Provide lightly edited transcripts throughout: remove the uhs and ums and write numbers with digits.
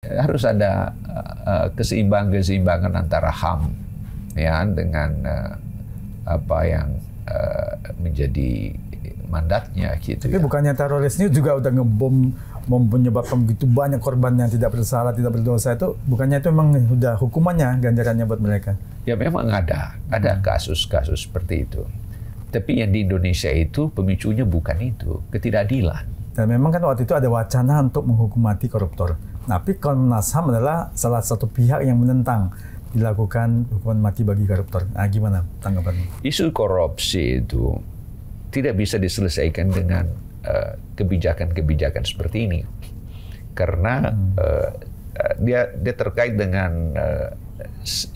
harus ada keseimbangan antara HAM ya dengan apa yang menjadi mandatnya gitu. Tapi bukannya teroris ini juga udah ngebom menyebabkan begitu banyak korban yang tidak bersalah, tidak berdosa, itu bukannya itu memang udah hukumannya, ganjarannya buat mereka? Ya memang ada kasus-kasus seperti itu. Tapi yang di Indonesia itu pemicunya bukan itu, ketidakadilan. Dan memang kan waktu itu ada wacana untuk menghukum mati koruptor. Tapi Komnas HAM adalah salah satu pihak yang menentang dilakukan hukuman mati bagi koruptor. Nah, gimana tanggapannya? Isu korupsi itu tidak bisa diselesaikan dengan kebijakan-kebijakan seperti ini, karena dia terkait dengan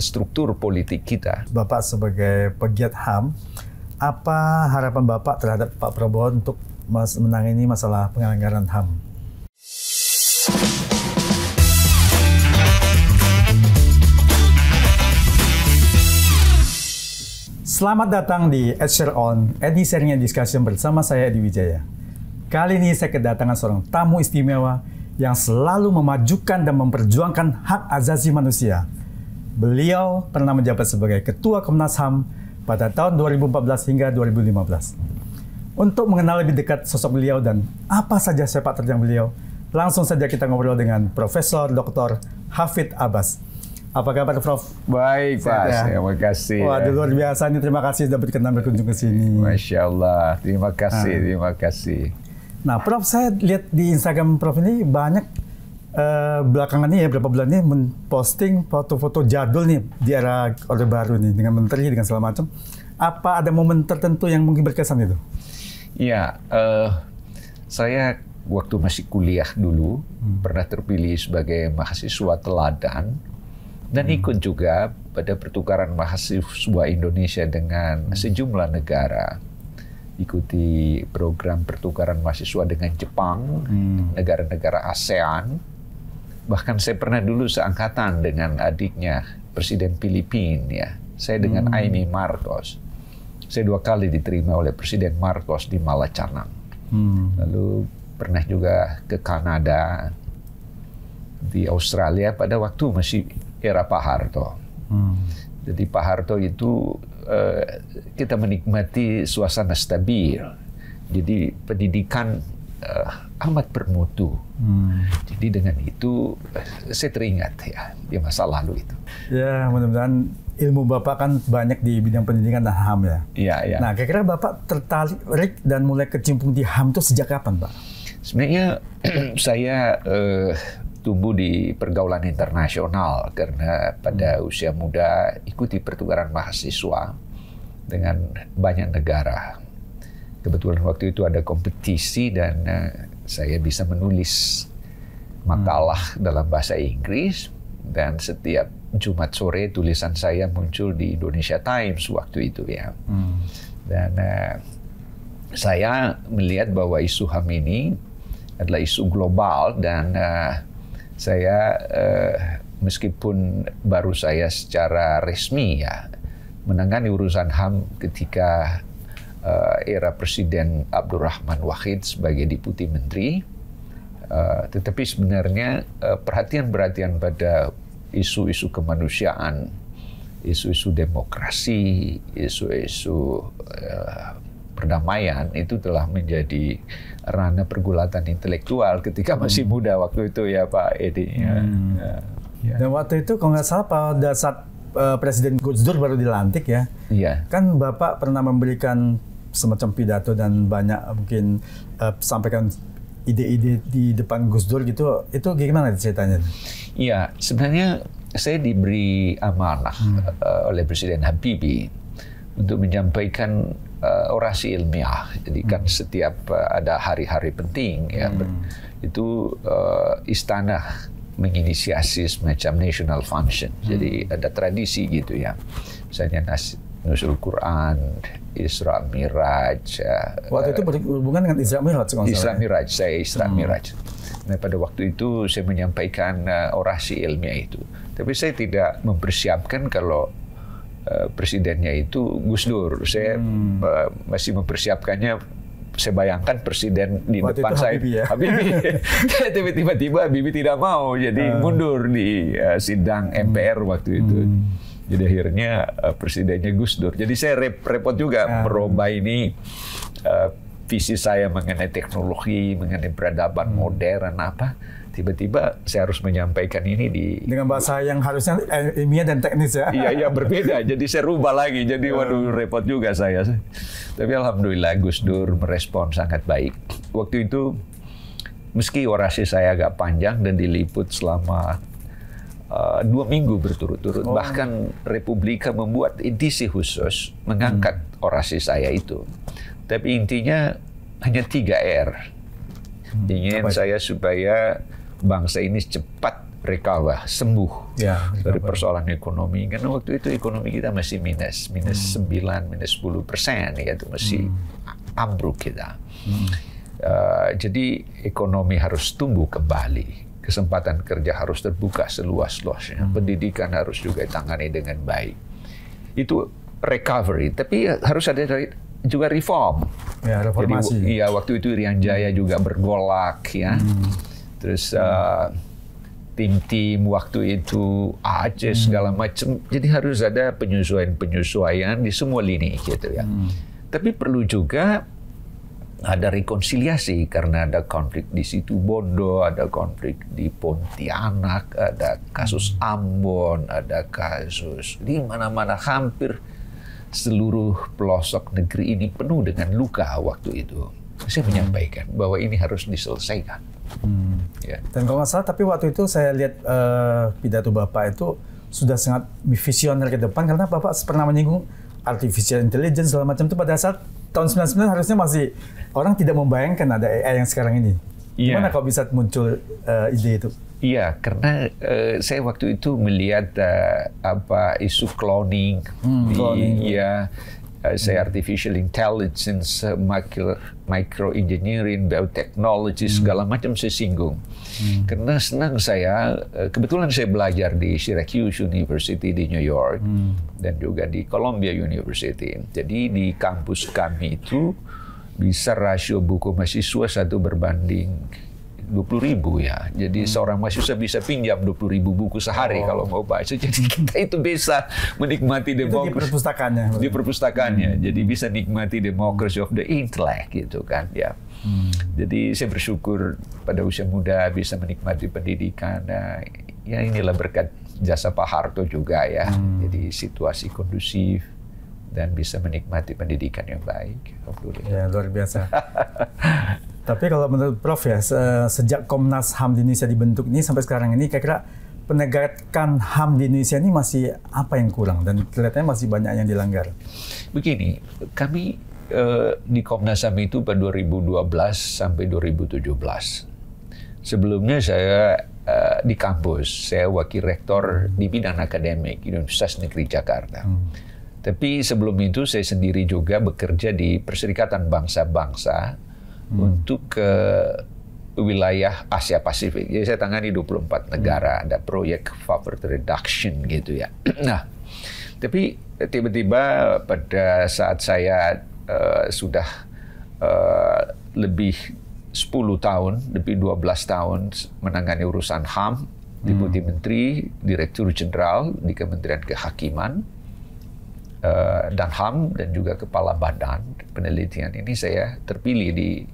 struktur politik kita. Bapak sebagai pegiat HAM, apa harapan Bapak terhadap Pak Prabowo untuk menangani masalah penganggaran HAM? Selamat datang di Share On, sharingnya discussion bersama saya Edi Wijaya. Kali ini saya kedatangan seorang tamu istimewa yang selalu memajukan dan memperjuangkan hak asasi manusia. Beliau pernah menjabat sebagai Ketua Komnas HAM pada tahun 2014 hingga 2015. Untuk mengenal lebih dekat sosok beliau dan apa saja sepak terjang beliau, langsung saja kita ngobrol dengan Profesor Dr. Hafidz Abbas. Apa kabar, Prof? Baik, Pak. Terima kasih. Waduh, luar biasa nih. Terima kasih sudah berkenan berkunjung ke sini. Masya Allah. Terima kasih. Nah, Prof, saya lihat di Instagram Prof ini banyak belakangan ini ya, berapa bulan ini memposting foto-foto jadul nih di era Orde Baru nih, dengan menteri, dengan segala macam. Apa ada momen tertentu yang mungkin berkesan itu? Iya, saya waktu masih kuliah dulu pernah terpilih sebagai mahasiswa teladan dan ikut juga pada pertukaran mahasiswa Indonesia dengan sejumlah negara. Ikuti program pertukaran mahasiswa dengan Jepang, negara-negara ASEAN. Bahkan saya pernah dulu seangkatan dengan adiknya Presiden Filipina, ya. Saya dengan Amy Marcos. Saya 2 kali diterima oleh Presiden Marcos di Malacanang. Lalu pernah juga ke Kanada, di Australia pada waktu masih era Pak Harto. Jadi Pak Harto itu kita menikmati suasana stabil. Jadi pendidikan amat bermutu. Jadi dengan itu saya teringat ya di masa lalu itu. Ya, mudah-mudahan ilmu Bapak kan banyak di bidang pendidikan dan HAM ya. Iya. Nah, kira-kira Bapak tertarik dan mulai kecimpung di HAM itu sejak kapan, Pak? Sebenarnya saya tumbuh di pergaulan internasional karena pada usia muda ikuti pertukaran mahasiswa dengan banyak negara. Kebetulan waktu itu ada kompetisi dan saya bisa menulis makalah dalam bahasa Inggris, dan setiap Jumat sore tulisan saya muncul di Indonesia Times waktu itu ya. Dan saya melihat bahwa isu HAM ini adalah isu global dan saya meskipun baru saya secara resmi ya menangani urusan HAM ketika era Presiden Abdurrahman Wahid sebagai Deputi Menteri, tetapi sebenarnya perhatian pada isu-isu kemanusiaan, isu-isu demokrasi, isu-isu perdamaian itu telah menjadi ranah pergulatan intelektual ketika masih muda waktu itu ya Pak Edi. Dan waktu itu kalau nggak salah pada saat Presiden Gus Dur baru dilantik ya, kan Bapak pernah memberikan semacam pidato dan banyak mungkin sampaikan ide-ide di depan Gus Dur gitu. Itu gimana ceritanya? Iya, sebenarnya saya diberi amanah oleh Presiden Habibie untuk menyampaikan orasi ilmiah. Jadi kan setiap ada hari-hari penting ya, itu istana menginisiasi semacam national function. Jadi ada tradisi gitu ya. Misalnya Nuzul Quran, Isra Miraj. Waktu itu berhubungan dengan Isra Miraj. Isra Miraj, saya Isra Miraj. Nah, pada waktu itu saya menyampaikan orasi ilmiah itu. Tapi saya tidak mempersiapkan kalau presidennya itu Gus Dur. Saya masih mempersiapkannya saya bayangkan presiden di waktu depan itu saya, Habibie ya? Habibie. Tiba-tiba Habibie tidak mau, jadi mundur di sidang MPR waktu itu. Jadi akhirnya presidennya Gus Dur. Jadi saya repot juga merubah ini visi saya mengenai teknologi, mengenai peradaban modern apa. Tiba-tiba saya harus menyampaikan ini dengan bahasa yang harusnya ilmiah dan teknis ya. Iya, berbeda. Jadi saya rubah lagi. Jadi waduh repot juga saya. Tapi alhamdulillah Gus Dur merespon sangat baik. Waktu itu meski orasi saya agak panjang dan diliput selama 2 minggu berturut-turut. Bahkan Republika membuat edisi khusus mengangkat orasi saya itu. Tapi intinya hanya 3 R. Ingin saya supaya bangsa ini cepat recover, sembuh dari persoalan ekonomi. Karena waktu itu ekonomi kita masih minus 9, minus 10%, itu masih ambruk kita. Jadi ekonomi harus tumbuh kembali, kesempatan kerja harus terbuka seluas-luasnya, pendidikan harus juga ditangani dengan baik. Itu recovery, tapi harus ada juga reform. Ya, reformasi. Jadi, ya waktu itu Irian Jaya juga bergolak ya. Terus tim-tim waktu itu Aceh segala macam. Jadi harus ada penyesuaian di semua lini gitu ya. Tapi perlu juga ada rekonsiliasi karena ada konflik di situ Bondo, ada konflik di Pontianak, ada kasus Ambon, ada kasus di mana-mana, hampir seluruh pelosok negeri ini penuh dengan luka waktu itu. Saya menyampaikan bahwa ini harus diselesaikan. Ya. Dan kalau nggak salah, tapi waktu itu saya lihat pidato Bapak itu sudah sangat visioner ke depan, karena Bapak pernah menyinggung artificial intelligence segala macam itu pada saat tahun 99 harusnya masih orang tidak membayangkan ada AI yang sekarang ini. Gimana kalau bisa muncul ide itu? Iya, karena saya waktu itu melihat isu cloning, saya artificial intelligence, microengineering, biotechnology, segala macam saya singgung. Karena senang saya, kebetulan saya belajar di Syracuse University di New York dan juga di Columbia University. Jadi di kampus kami itu bisa rasio buku mahasiswa 1 berbanding 20.000 ya. Jadi seorang mahasiswa bisa pinjam 20.000 buku sehari kalau mau baca. Jadi kita itu bisa menikmati demokrasi. Itu di perpustakaannya. Di perpustakaannya. Jadi bisa nikmati democracy of the intellect gitu kan ya. Jadi saya bersyukur pada usia muda bisa menikmati pendidikan. Nah, ya inilah berkat jasa Pak Harto juga ya. Jadi situasi kondusif dan bisa menikmati pendidikan yang baik. Ya, luar biasa. Tapi kalau menurut Prof ya, sejak Komnas HAM di Indonesia dibentuk ini sampai sekarang ini, kira-kira penegakan HAM di Indonesia ini masih apa yang kurang? Dan kelihatannya masih banyak yang dilanggar. Begini, kami di Komnas HAM itu pada 2012 sampai 2017. Sebelumnya saya di kampus, saya wakil rektor di bidang akademik Universitas Negeri Jakarta. Tapi sebelum itu saya sendiri juga bekerja di Perserikatan Bangsa-Bangsa untuk ke wilayah Asia Pasifik. Jadi saya tangani 24 negara, ada proyek poverty reduction gitu ya. Nah, tapi tiba-tiba pada saat saya sudah lebih 10 tahun, lebih 12 tahun menangani urusan HAM, Deputi Menteri, Direktur Jenderal di Kementerian Kehakiman, dan HAM, dan juga Kepala Badan Penelitian ini, saya terpilih di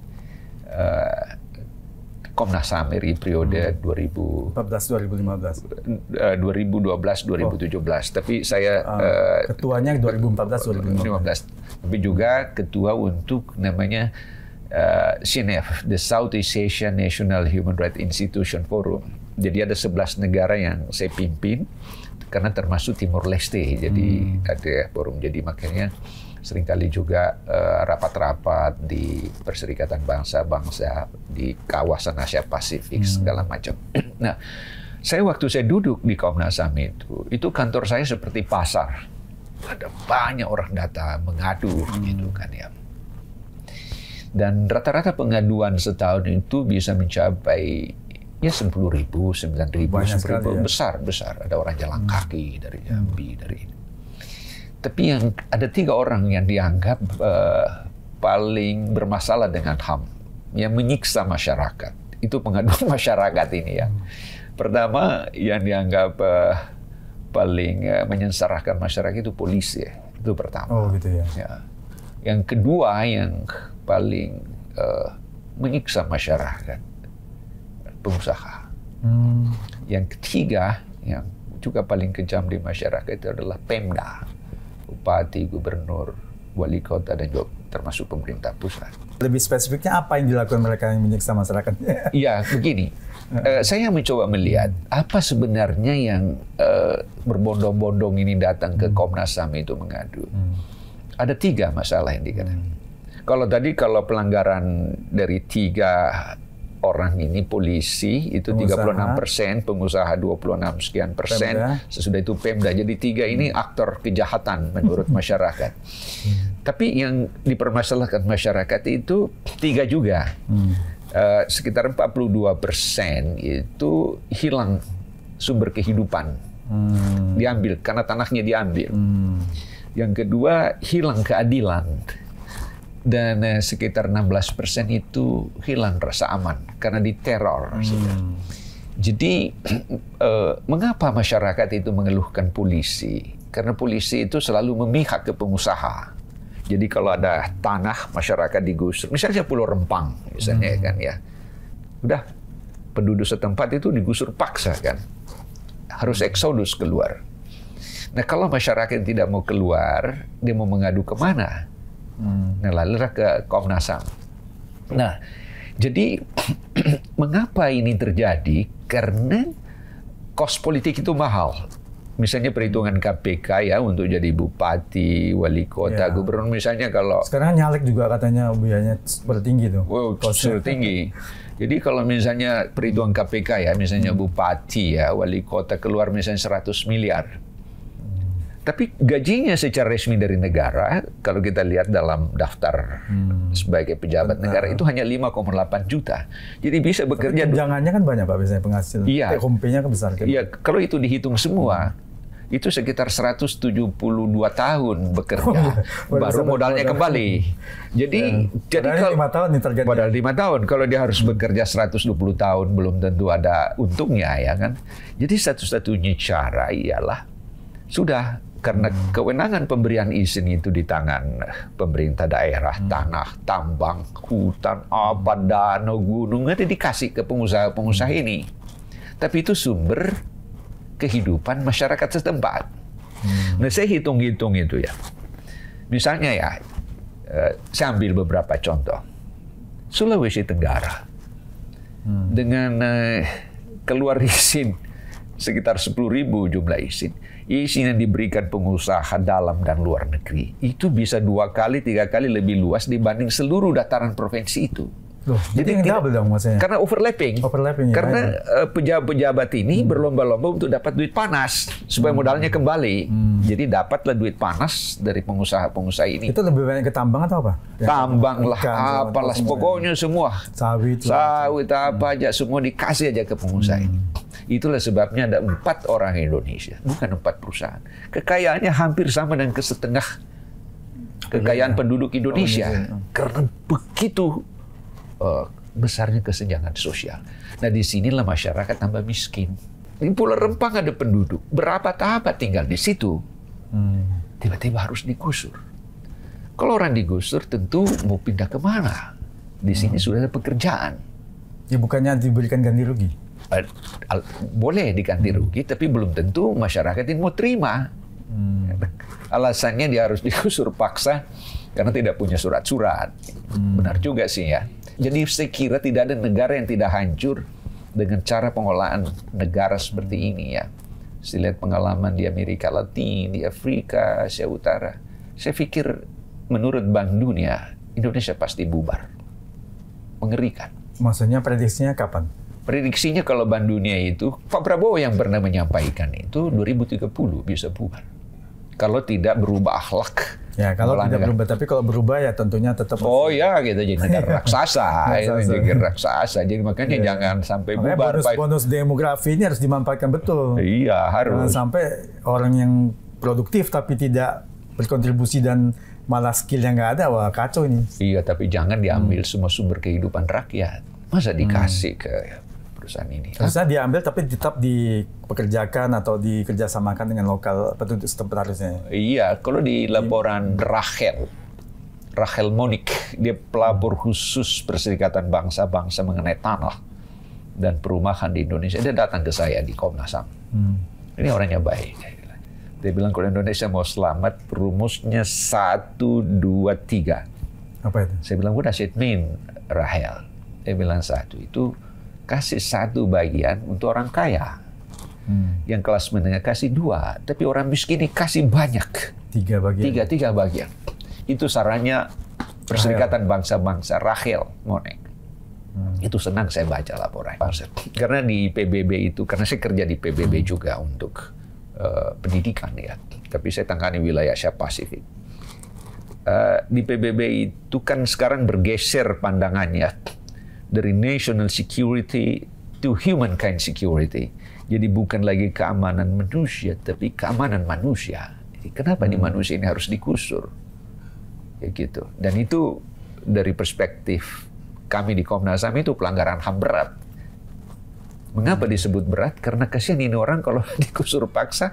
Komnas HAM RI periode 2012-2017. Tapi saya ketuanya 2014-2015. Tapi juga ketua untuk namanya SINEF, the Southeast Asia National Human Rights Institution Forum. Jadi ada 11 negara yang saya pimpin, karena termasuk Timor Leste, jadi ada forum. Jadi makanya seringkali juga rapat-rapat di Perserikatan Bangsa-Bangsa di kawasan Asia Pasifik segala macam. Nah, saya waktu saya duduk di Komnas HAM itu kantor saya seperti pasar. Ada banyak orang datang mengadu gitu kan ya. Dan rata-rata pengaduan setahun itu bisa mencapai ya 10.000, 9.000, 10.000, besar. Ada orang jalan kaki dari Jambi, dari ini. Tapi yang ada 3 orang yang dianggap paling bermasalah dengan HAM, yang menyiksa masyarakat. Itu pengaduan masyarakat ini ya. Pertama, yang dianggap paling menyengsarakan masyarakat itu polisi. Itu pertama. Oh gitu ya. Yang kedua, yang paling menyiksa masyarakat, pengusaha. Yang ketiga, yang juga paling kejam di masyarakat itu adalah Pemda, bupati, gubernur, wali kota, dan juga termasuk pemerintah pusat. Lebih spesifiknya apa yang dilakukan mereka yang menyiksa masyarakat? Ya, begini. Saya mencoba melihat apa sebenarnya yang berbondong-bondong ini datang ke Komnas HAM itu mengadu. Ada 3 masalah yang dikatakan. Kalau pelanggaran dari 3 orang ini, polisi itu 36%, pengusaha 26 sekian persen, sesudah itu Pemda. Jadi 3 ini aktor kejahatan menurut masyarakat. Tapi yang dipermasalahkan masyarakat itu 3 juga. Sekitar 42% itu hilang sumber kehidupan. Diambil, karena tanahnya diambil. Yang kedua, hilang keadilan. Dan sekitar 16% itu hilang rasa aman karena diteror. Jadi mengapa masyarakat itu mengeluhkan polisi? Karena polisi itu selalu memihak ke pengusaha. Jadi kalau ada tanah masyarakat digusur, misalnya Pulau Rempang, misalnya kan ya, udah penduduk setempat itu digusur paksa kan, harus eksodus keluar. Nah kalau masyarakat tidak mau keluar, dia mau mengadu kemana? Nah, lalu ke Komnas HAM. Nah, jadi mengapa ini terjadi? Karena kos politik itu mahal. Misalnya perhitungan KPK ya untuk jadi bupati, wali kota, gubernur misalnya kalau sekarang nyalek juga katanya biayanya super tinggi tuh. Wow, super tinggi. Jadi kalau misalnya perhitungan KPK ya, misalnya bupati ya, wali kota keluar misalnya 100 miliar. Tapi gajinya secara resmi dari negara, kalau kita lihat dalam daftar sebagai pejabat negara itu hanya 5,8 juta. Jadi bisa bekerja. Tunjangannya kan banyak Pak, biasanya penghasilan. Iya. Take-home-nya kan besar. Kan? Iya, kalau itu dihitung semua, itu sekitar 172 tahun bekerja, baru modalnya kembali. Jadi kalau 5 tahun nih targetnya. Padahal 5 tahun, kalau dia harus bekerja 120 tahun, belum tentu ada untungnya ya kan. Jadi satu-satunya cara ialah sudah. Karena kewenangan pemberian izin itu di tangan pemerintah daerah, tanah, tambang, hutan, apa, danau, gunung, itu dikasih ke pengusaha-pengusaha ini. Tapi itu sumber kehidupan masyarakat setempat. Nah, saya hitung-hitung itu ya. Misalnya ya, saya ambil beberapa contoh. Sulawesi Tenggara, dengan keluar izin sekitar 10.000 jumlah izin. Izin yang diberikan pengusaha dalam dan luar negeri itu bisa 2 kali, 3 kali lebih luas dibanding seluruh dataran provinsi itu. Loh, jadi double dong maksudnya. Karena overlapping. Karena pejabat-pejabat ini berlomba-lomba untuk dapat duit panas supaya modalnya kembali. Jadi dapatlah duit panas dari pengusaha-pengusaha ini. Itu lebih banyak ke tambang atau apa? Tambang lah, apalah, pokoknya semua. Sawit apa aja, semua dikasih aja ke pengusaha ini. Itulah sebabnya ada 4 orang Indonesia, bukan 4 perusahaan. Kekayaannya hampir sama dengan setengah kekayaan penduduk Indonesia. Karena begitu besarnya kesenjangan sosial. Nah, di sinilah masyarakat tambah miskin. Di Pulau Rempang ada penduduk, berapa tahap tinggal di situ. Tiba-tiba harus digusur. Kalau orang digusur, tentu mau pindah kemana? Di sini sudah ada pekerjaan. Ya bukannya diberikan ganti rugi? Boleh diganti rugi, tapi belum tentu masyarakat ini mau terima. Alasannya dia harus digusur paksa karena tidak punya surat-surat. Benar juga sih ya. Jadi saya kira tidak ada negara yang tidak hancur dengan cara pengolahan negara seperti ini ya. Saya lihat pengalaman di Amerika Latin, di Afrika, Asia Utara. Saya pikir menurut Bank Dunia, Indonesia pasti bubar. Mengerikan. Maksudnya prediksinya kapan? Prediksinya kalau Bank Dunia itu, Pak Prabowo yang pernah menyampaikan itu 2030 bisa bubar. Kalau tidak berubah akhlak. Ya, kalau tidak berubah, tapi kalau berubah ya tentunya tetap. Oh ya, gitu, jadi negara raksasa. Jadi raksasa. Jadi makanya jangan sampai bubar. Bonus demografi ini harus dimanfaatkan betul. Iya, harus. Jangan sampai orang yang produktif tapi tidak berkontribusi dan malah skillnya nggak ada, wah kacau ini. Iya, tapi jangan diambil semua sumber kehidupan rakyat. Masa dikasih ke perusahaan ini? Harusnya diambil tapi tetap dipekerjakan atau dikerjasamakan dengan lokal penduduk setempat harusnya. Iya, kalau di laporan Rachel Monik, dia pelapor khusus Perserikatan Bangsa-Bangsa mengenai tanah dan perumahan di Indonesia. Dia datang ke saya di Komnas HAM. Ini orangnya baik. Dia bilang kalau Indonesia mau selamat, rumusnya 1, 2, 3. Apa itu? Saya bilang, what does it mean, Rachel? Dia bilang 1, itu kasih 1 bagian untuk orang kaya. Yang kelas menengah kasih 2, tapi orang miskin ini kasih banyak. 3 bagian. 3 bagian. Itu sarannya Perserikatan Bangsa-Bangsa, Rachel Monik. Itu senang saya baca laporan. Karena di PBB itu, karena saya kerja di PBB juga untuk pendidikan ya. Tapi saya tangani wilayah Asia Pasifik. Di PBB itu kan sekarang bergeser pandangannya dari national security to humankind security. Jadi bukan lagi keamanan manusia, tapi keamanan manusia. Jadi kenapa nih manusia ini harus digusur? Ya gitu. Dan itu dari perspektif kami di Komnas HAM itu pelanggaran HAM berat. Mengapa disebut berat? Karena kasihan ini orang kalau digusur paksa,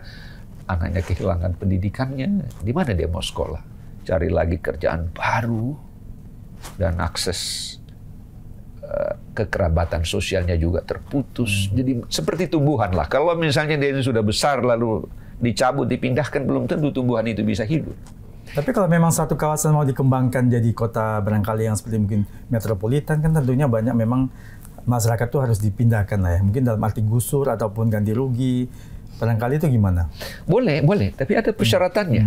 anaknya kehilangan pendidikannya, di mana dia mau sekolah? Cari lagi kerjaan baru, dan akses kekerabatan sosialnya juga terputus. Jadi seperti tumbuhan lah. Kalau misalnya dia sudah besar lalu dicabut, dipindahkan, belum tentu tumbuhan itu bisa hidup. Tapi kalau memang satu kawasan mau dikembangkan jadi kota barangkali yang seperti mungkin metropolitan, kan tentunya banyak memang masyarakat tuh harus dipindahkan lah ya. Mungkin dalam arti gusur ataupun ganti rugi. Barangkali itu gimana? Boleh. Tapi ada persyaratannya.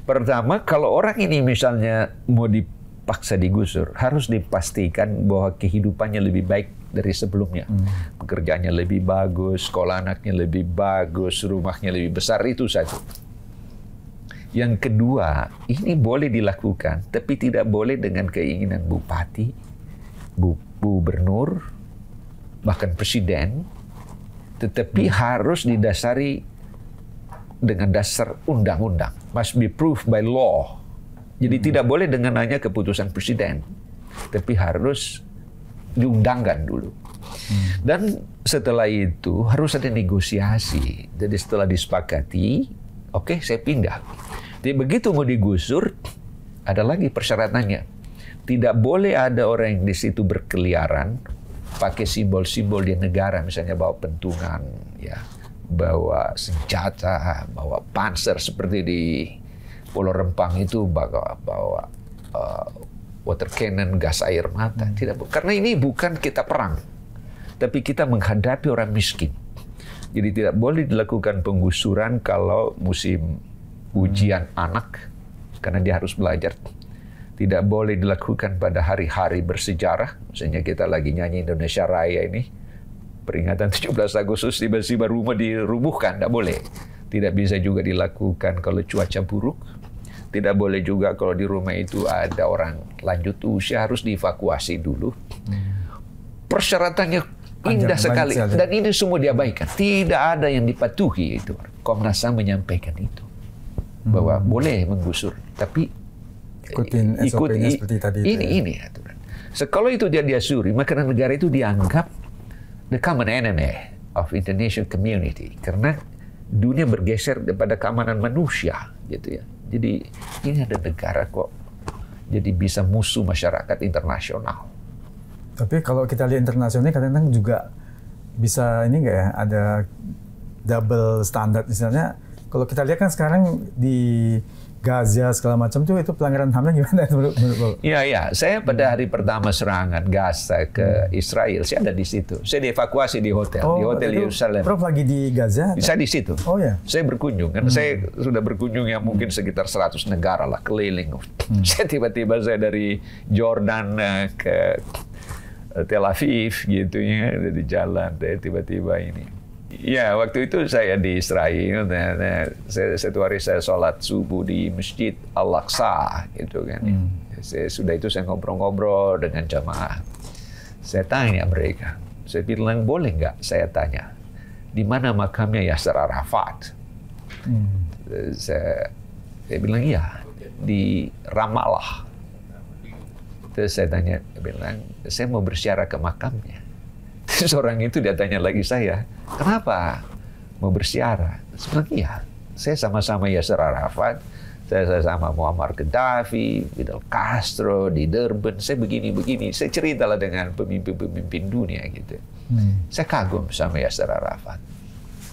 Pertama, kalau orang ini misalnya mau dipaksa digusur, harus dipastikan bahwa kehidupannya lebih baik dari sebelumnya. Pekerjaannya lebih bagus, sekolah anaknya lebih bagus, rumahnya lebih besar, itu satu. Yang kedua, ini boleh dilakukan, tapi tidak boleh dengan keinginan bupati, gubernur, bahkan presiden, tetapi harus didasari dengan dasar undang-undang. Must be proved by law. Jadi tidak boleh dengan hanya keputusan presiden, tapi harus diundangkan dulu. Dan setelah itu harus ada negosiasi. Jadi setelah disepakati, oke, saya pindah. Jadi begitu mau digusur, ada lagi persyaratannya. Tidak boleh ada orang yang di situ berkeliaran pakai simbol-simbol di negara, misalnya bawa pentungan, ya, bawa senjata, bawa panser seperti di Pulau Rempang itu, bawa water cannon, gas air mata. Tidak, karena ini bukan kita perang, tapi kita menghadapi orang miskin. Jadi tidak boleh dilakukan penggusuran kalau musim ujian anak, karena dia harus belajar. Tidak boleh dilakukan pada hari-hari bersejarah. Misalnya kita lagi nyanyi Indonesia Raya ini, peringatan 17 Agustus, tiba-tiba rumah dirubuhkan, tidak boleh. Tidak bisa juga dilakukan kalau cuaca buruk. Tidak boleh juga kalau di rumah itu ada orang lanjut usia, harus dievakuasi dulu. Persyaratannya indah sekali. Dan ini semua diabaikan. Tidak ada yang dipatuhi itu. Komnas HAM menyampaikan itu. Bahwa boleh menggusur, tapi ikutin SOP-nya seperti tadi. Ini aturan. Kalau itu dia diasuri, maka negara itu dianggap the common enemy of international community, karena dunia bergeser kepada keamanan manusia, gitu ya. Jadi ini ada negara kok jadi bisa musuh masyarakat internasional. Tapi kalau kita lihat internasionalnya kadang-kadang juga bisa ini nggak ya, ada double standard misalnya. Kalau kita lihat kan sekarang di Gaza segala macam tuh, itu pelanggaran HAM-nya gimana menurut? Iya. Saya pada hari pertama serangan Gaza ke Israel, saya ada di situ. Saya dievakuasi di hotel, di Hotel Yerusalem. Prof lagi di Gaza? Saya di situ. Oh ya. Saya berkunjung, karena saya sudah berkunjung yang mungkin sekitar 100 negara lah keliling. Saya tiba-tiba dari Jordan ke Tel Aviv gitu ya, di jalan, tiba-tiba ini. Ya, waktu itu saya di Israel, satu hari saya sholat subuh di Masjid Al-Aqsa, gitu kan. Sudah itu saya ngobrol-ngobrol dengan jamaah. Saya tanya mereka, saya bilang, boleh nggak saya tanya, di mana makamnya Yasser Arafat? Saya bilang, iya. di Ramallah. Terus saya tanya, dia bilang, saya mau berziarah ke makamnya. Terus orang itu dia tanya lagi saya, kenapa mau berziarah? Saya bilang, iya, saya sama-sama Yasser Arafat, saya sama Muammar Gaddafi, Fidel Castro di Durban, saya begini-begini. Saya ceritalah dengan pemimpin-pemimpin dunia gitu. Saya kagum sama Yasser Arafat.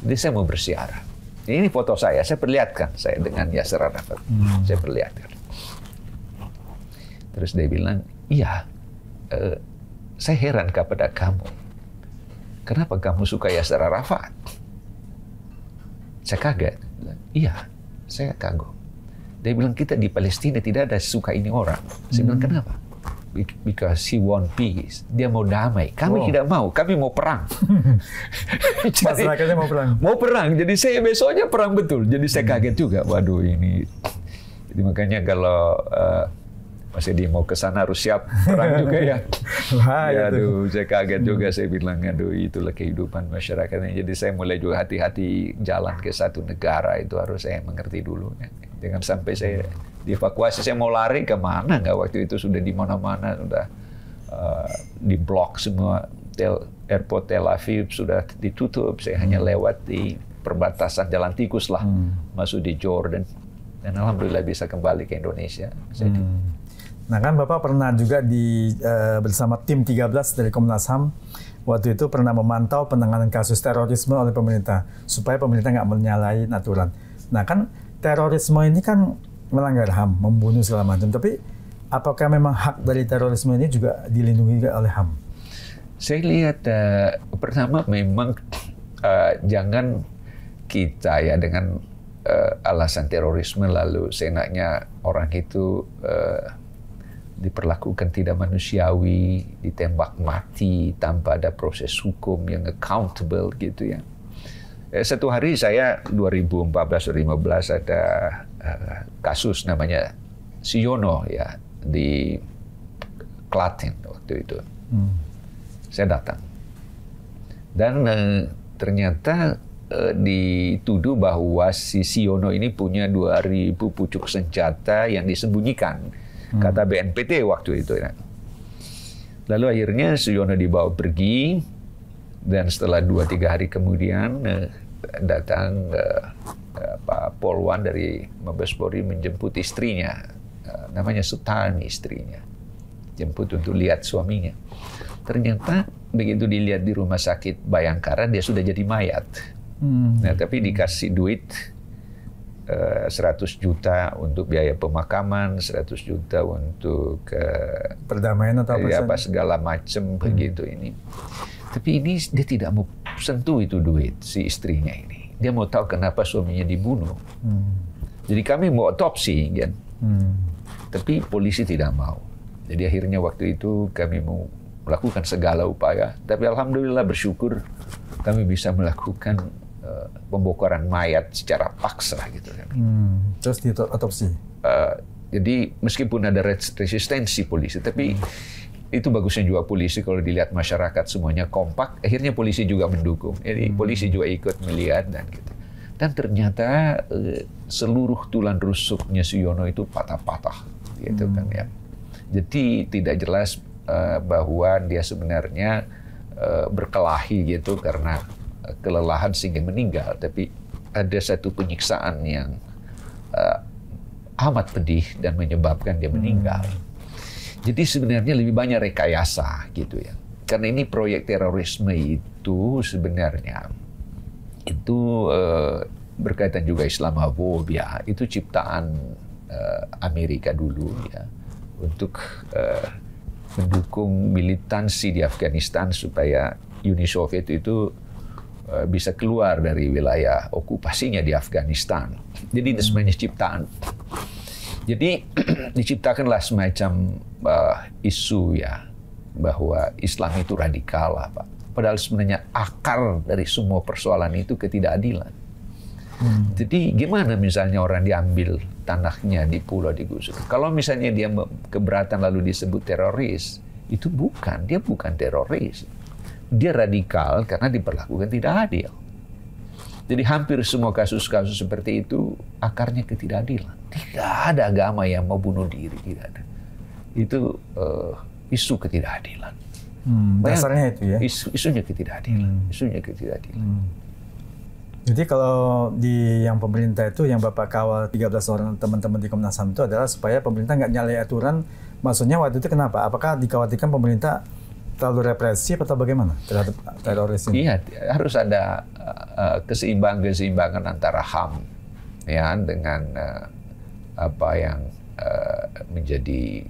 Jadi saya mau berziarah. Ini foto saya perlihatkan saya dengan Yasser Arafat. Saya perlihatkan. Terus dia bilang, iya, saya heran kepada kamu. Kenapa kamu suka Yasser Arafat? Saya kaget. Iya, saya kagum. Dia bilang, kita di Palestina tidak ada suka ini orang. Saya bilang, kenapa? Because he want peace. Dia mau damai. Kami tidak mau. Kami mau perang. Masyarakatnya mau perang. Mau perang. Jadi saya besoknya perang betul. Jadi saya kaget juga. Waduh ini. Jadi makanya kalau Mas Edi mau ke sana harus siap perang juga ya. Wah, ya aduh, saya kaget juga. Saya bilang, aduh itulah kehidupan masyarakatnya. Jadi saya mulai juga hati-hati jalan ke satu negara itu harus saya mengerti dulu. Ya. Jangan sampai saya dievakuasi, saya mau lari kemana nggak, waktu itu sudah di mana-mana, sudah diblok semua. Airport Tel Aviv sudah ditutup, saya hanya lewat di perbatasan jalan tikus lah, masuk di Jordan. Dan alhamdulillah bisa kembali ke Indonesia. Nah kan Bapak pernah juga bersama tim 13 dari Komnas HAM, waktu itu pernah memantau penanganan kasus terorisme oleh pemerintah, supaya pemerintah nggak menyalahi aturan. Nah kan terorisme ini kan melanggar HAM, membunuh segala macam. Tapi apakah memang hak dari terorisme ini juga dilindungi oleh HAM? Saya lihat pertama memang jangan kita ya dengan alasan terorisme lalu seenaknya orang itu diperlakukan tidak manusiawi, ditembak mati tanpa ada proses hukum yang accountable gitu ya. Satu hari saya 2014-2015 ada kasus namanya Siono ya di Klaten waktu itu. Saya datang dan ternyata dituduh bahwa si Siono ini punya 2.000 pucuk senjata yang disembunyikan, kata BNPT waktu itu ya. Lalu akhirnya Siono dibawa pergi. Dan setelah 2-3 hari kemudian datang Pak Polwan dari Mabes Polri menjemput istrinya, namanya Sutani istrinya, jemput untuk lihat suaminya. Ternyata begitu dilihat di rumah sakit Bayangkara dia sudah jadi mayat. Nah tapi dikasih duit 100 juta untuk biaya pemakaman, 100 juta untuk perdamaian atau apa segala macam begitu ini. Tapi ini dia tidak mau sentuh itu duit si istrinya ini. Dia mau tahu kenapa suaminya dibunuh. Jadi kami mau otopsi kan. Tapi polisi tidak mau. Jadi akhirnya waktu itu kami mau melakukan segala upaya. Tapi alhamdulillah bersyukur kami bisa melakukan pembongkaran mayat secara paksa gitu kan. Terus di otopsi. Jadi meskipun ada resistensi polisi, tapi itu bagusnya juga polisi kalau dilihat masyarakat semuanya kompak, akhirnya polisi juga mendukung. Jadi polisi juga ikut melihat dan gitu. Dan ternyata seluruh tulang rusuknya Siono itu patah-patah, gitu kan ya. Jadi tidak jelas bahwa dia sebenarnya berkelahi gitu karena kelelahan sehingga meninggal, tapi ada satu penyiksaan yang amat pedih dan menyebabkan dia meninggal. Jadi sebenarnya lebih banyak rekayasa gitu ya. Karena ini proyek terorisme itu sebenarnya itu berkaitan juga Islamofobia, itu ciptaan Amerika dulu ya untuk mendukung militansi di Afghanistan supaya Uni Soviet itu bisa keluar dari wilayah okupasinya di Afghanistan. Jadi itu sebenarnya ciptaan. Jadi diciptakanlah semacam isu ya bahwa Islam itu radikal lah, Pak. Padahal sebenarnya akar dari semua persoalan itu ketidakadilan. Jadi gimana misalnya orang diambil tanahnya di pulau digusur? Kalau misalnya dia keberatan lalu disebut teroris, itu dia bukan teroris. Dia radikal karena diperlakukan tidak adil. Jadi hampir semua kasus-kasus seperti itu akarnya ketidakadilan. Tidak ada agama yang mau bunuh diri, tidak ada. Itu isu ketidakadilan. Dasarnya itu ya. Isunya ketidakadilan. Isunya ketidakadilan. Jadi kalau di yang pemerintah itu yang Bapak kawal 13 orang teman-teman di Komnas HAM itu adalah supaya pemerintah nggak nyalahi aturan. Maksudnya waktu itu kenapa? Apakah dikhawatirkan pemerintah terlalu represif atau bagaimana terhadap teroris ini? Iya, harus ada keseimbangan antara HAM ya dengan apa yang menjadi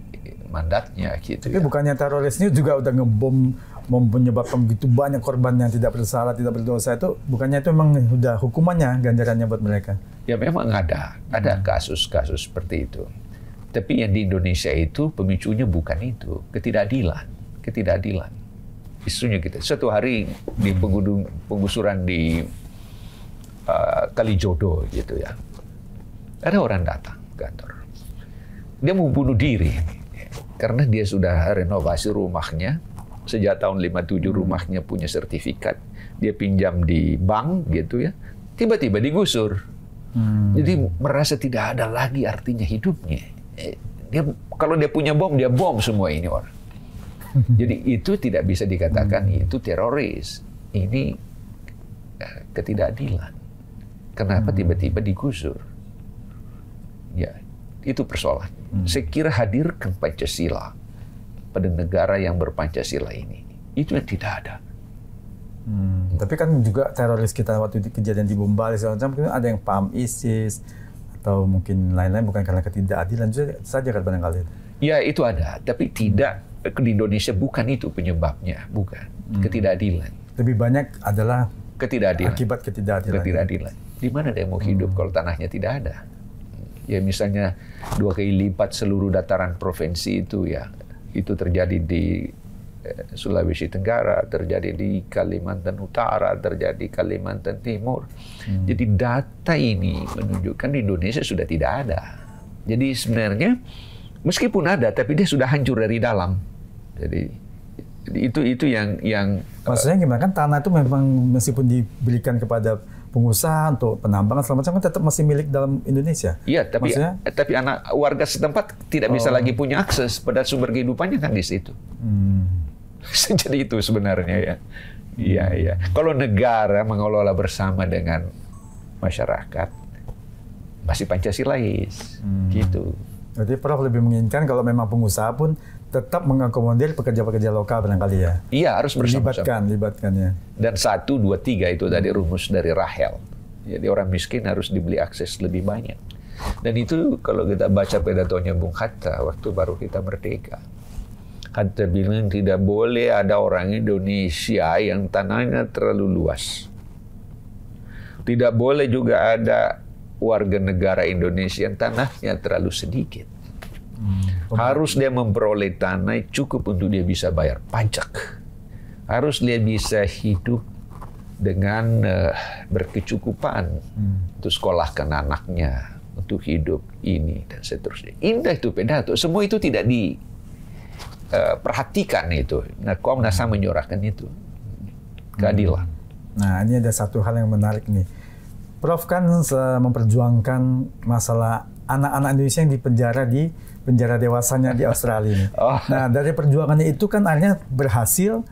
mandatnya gitu. Tapi bukannya teroris ini juga udah ngebom menyebabkan begitu banyak korban yang tidak bersalah, tidak berdosa, itu bukannya itu memang udah hukumannya, ganjarannya buat mereka? Ya memang ada kasus-kasus seperti itu. Tapi yang di Indonesia itu pemicunya bukan itu, ketidakadilan. Isunya kita. Suatu hari di penggusuran di Kalijodo gitu ya. Ada orang datang ke kantor. Dia mau bunuh diri karena dia sudah renovasi rumahnya. Sejak tahun 57 rumahnya punya sertifikat. Dia pinjam di bank gitu ya. Tiba-tiba digusur. Jadi merasa tidak ada lagi artinya hidupnya. Kalau dia punya bom, dia bom semua ini orang. Jadi itu tidak bisa dikatakan itu teroris. Ini ketidakadilan. Kenapa tiba-tiba digusur? Ya, itu persoalan. Saya kira hadirkan Pancasila pada negara yang berpancasila ini. Itu yang tidak ada. Tapi kan juga teroris kita waktu itu kejadian di bom Bali segala macam, ada yang paham ISIS atau mungkin lain-lain bukan karena ketidakadilan saja kan barangkali. Ya itu ada, tapi tidak di Indonesia bukan itu penyebabnya, bukan ketidakadilan. Lebih banyak adalah ketidakadilan. Akibat ketidakadilan. Di mana dia mau hidup kalau tanahnya tidak ada? Ya misalnya 2 kali lipat seluruh dataran provinsi itu ya, itu terjadi di Sulawesi Tenggara, terjadi di Kalimantan Utara, terjadi di Kalimantan Timur. Jadi data ini menunjukkan di Indonesia sudah tidak ada. Jadi sebenarnya meskipun ada, tapi dia sudah hancur dari dalam. Jadi itu yang maksudnya gimana, kan tanah itu memang meskipun diberikan kepada pengusaha untuk penambangan segala macam kan tetap masih milik dalam Indonesia. Iya, tapi anak warga setempat tidak bisa lagi punya akses pada sumber kehidupannya kan di situ. Jadi itu sebenarnya ya. Iya. Kalau negara mengelola bersama dengan masyarakat masih Pancasilais gitu. Jadi Prof lebih menginginkan kalau memang pengusaha pun tetap mengakomodir pekerja-pekerja lokal barangkali ya. Iya, harus bersama-sama. Libatkan ya. Dan 1, 2, 3 itu tadi rumus dari Rahel. Jadi orang miskin harus diberi akses lebih banyak. Dan itu kalau kita baca pidatonya Bung Hatta waktu baru kita merdeka. Hatta bilang tidak boleh ada orang Indonesia yang tanahnya terlalu luas. Tidak boleh juga ada warga negara Indonesia yang tanahnya terlalu sedikit. Harus dia memperoleh tanah cukup untuk dia bisa bayar pajak. Harus dia bisa hidup dengan berkecukupan untuk sekolahkan anaknya, untuk hidup ini dan seterusnya. Indah itu pidato. Semua itu tidak diperhatikan itu. Nah, Komnas HAM menyuarakan itu. Keadilan. Nah, ini ada satu hal yang menarik nih. Prof kan memperjuangkan masalah anak-anak Indonesia yang dipenjara di penjara dewasanya di Australia ini. Nah, dari perjuangannya itu kan akhirnya berhasil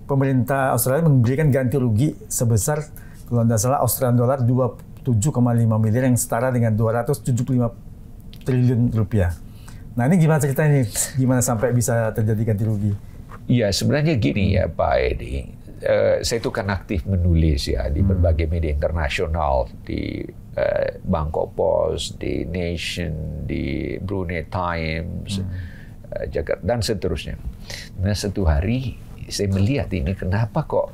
pemerintah Australia memberikan ganti rugi sebesar kalau tidak salah Australian dollar 27,5 miliar yang setara dengan 275 triliun rupiah. Nah, ini gimana ceritanya nih? Gimana sampai bisa terjadi ganti rugi? Iya, sebenarnya gini ya Pak Edi. Saya itu kan aktif menulis ya di berbagai media internasional, di Bangkok Post, di Nation, di Brunei Times, Jakarta dan seterusnya. Nah, satu hari saya melihat ini kenapa kok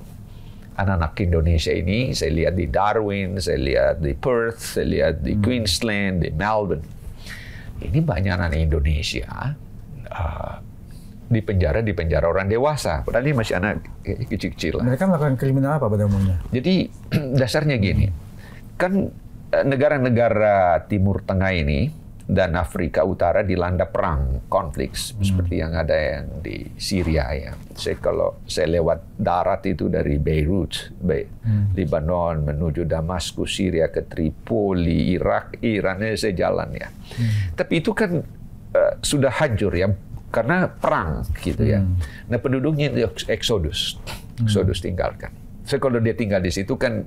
anak-anak Indonesia ini, saya lihat di Darwin, saya lihat di Perth, saya lihat di Queensland, di Melbourne. Ini banyak anak Indonesia di penjara orang dewasa. Padahal ini masih anak kecil-kecil. Mereka melakukan kriminal apa pada umumnya? Jadi dasarnya gini, kan negara-negara Timur Tengah ini dan Afrika Utara dilanda perang, konflik seperti yang ada yang di Syria ya. Kalau saya lewat darat itu dari Beirut, Lebanon menuju Damaskus, Syria ke Tripoli, Irak, Iran, saya jalan ya. Tapi itu kan sudah hancur ya karena perang gitu ya. Nah penduduknya eksodus tinggalkan. Kalau dia tinggal di situ kan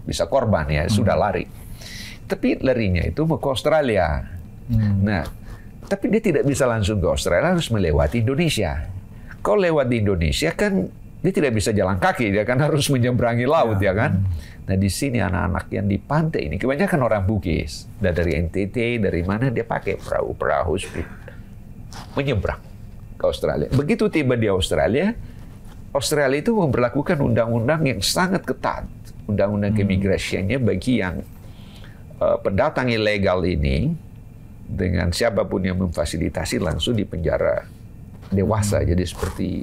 bisa korban ya, sudah lari. Tapi larinya itu mau ke Australia. Nah, tapi dia tidak bisa langsung ke Australia, harus melewati Indonesia. Kalau lewat di Indonesia kan dia tidak bisa jalan kaki, dia kan harus menyeberangi laut ya kan. Nah di sini anak-anak yang di pantai ini kebanyakan orang Bugis, dari NTT, dari mana dia pakai perahu menyeberang ke Australia. Begitu tiba di Australia, Australia itu memberlakukan undang-undang yang sangat ketat, undang-undang keimigrasiannya bagi yang pendatang ilegal ini, dengan siapapun yang memfasilitasi langsung dipenjara dewasa. Jadi seperti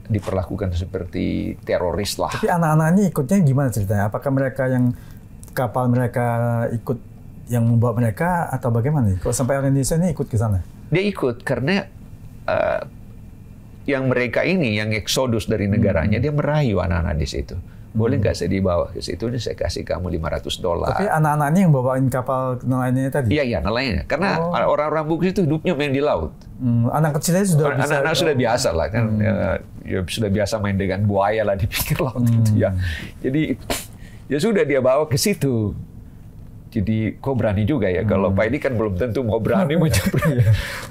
diperlakukan seperti teroris lah. Tapi anak-anaknya ikutnya gimana ceritanya? Apakah mereka yang kapal mereka ikut yang membawa mereka atau bagaimana? Kalau sampai orang Indonesia ini ikut ke sana? Dia ikut karena yang mereka ini yang eksodus dari negaranya, dia merayu anak-anak di situ. Boleh nggak saya dibawa ke situ? Saya kasih kamu $500. Tapi anak-anaknya yang bawain kapal nelayannya tadi? Iya, nelayannya. Karena orang-orang Bugis itu hidupnya main di laut. Anak kecilnya sudah bisa? Anak-anak sudah biasa lah kan. Ya, sudah biasa main dengan buaya lah di pinggir laut gitu ya. Jadi ya sudah dia bawa ke situ. Jadi kok berani juga ya. Kalau Pak ini kan belum tentu mau berani menyeberang.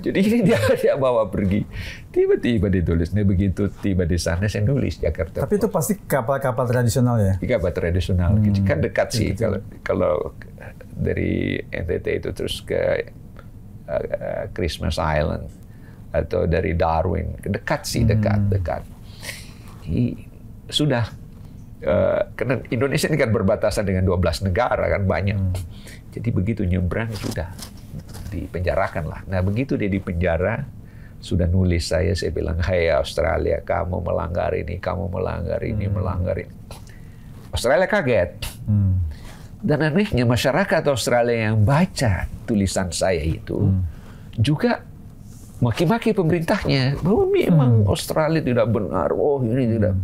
Jadi ini dia bawa pergi. Tiba-tiba ditulis. Nih begitu tiba di sana saya nulis Jakarta. Tapi itu pasti kapal-kapal tradisional ya? Kapal tradisional. Kan dekat sih. Kalau dari NTT itu terus ke Christmas Island atau dari Darwin, dekat sih, dekat. Sudah. Karena Indonesia ini kan berbatasan dengan 12 negara kan banyak. Jadi begitu nyebrang sudah dipenjarakan lah. Nah begitu dia dipenjara, sudah nulis saya bilang, "Hai Australia, kamu melanggar ini, melanggar ini." Australia kaget. Dan anehnya masyarakat Australia yang baca tulisan saya itu juga maki-maki pemerintahnya bahwa memang Australia tidak benar. Oh ini tidak.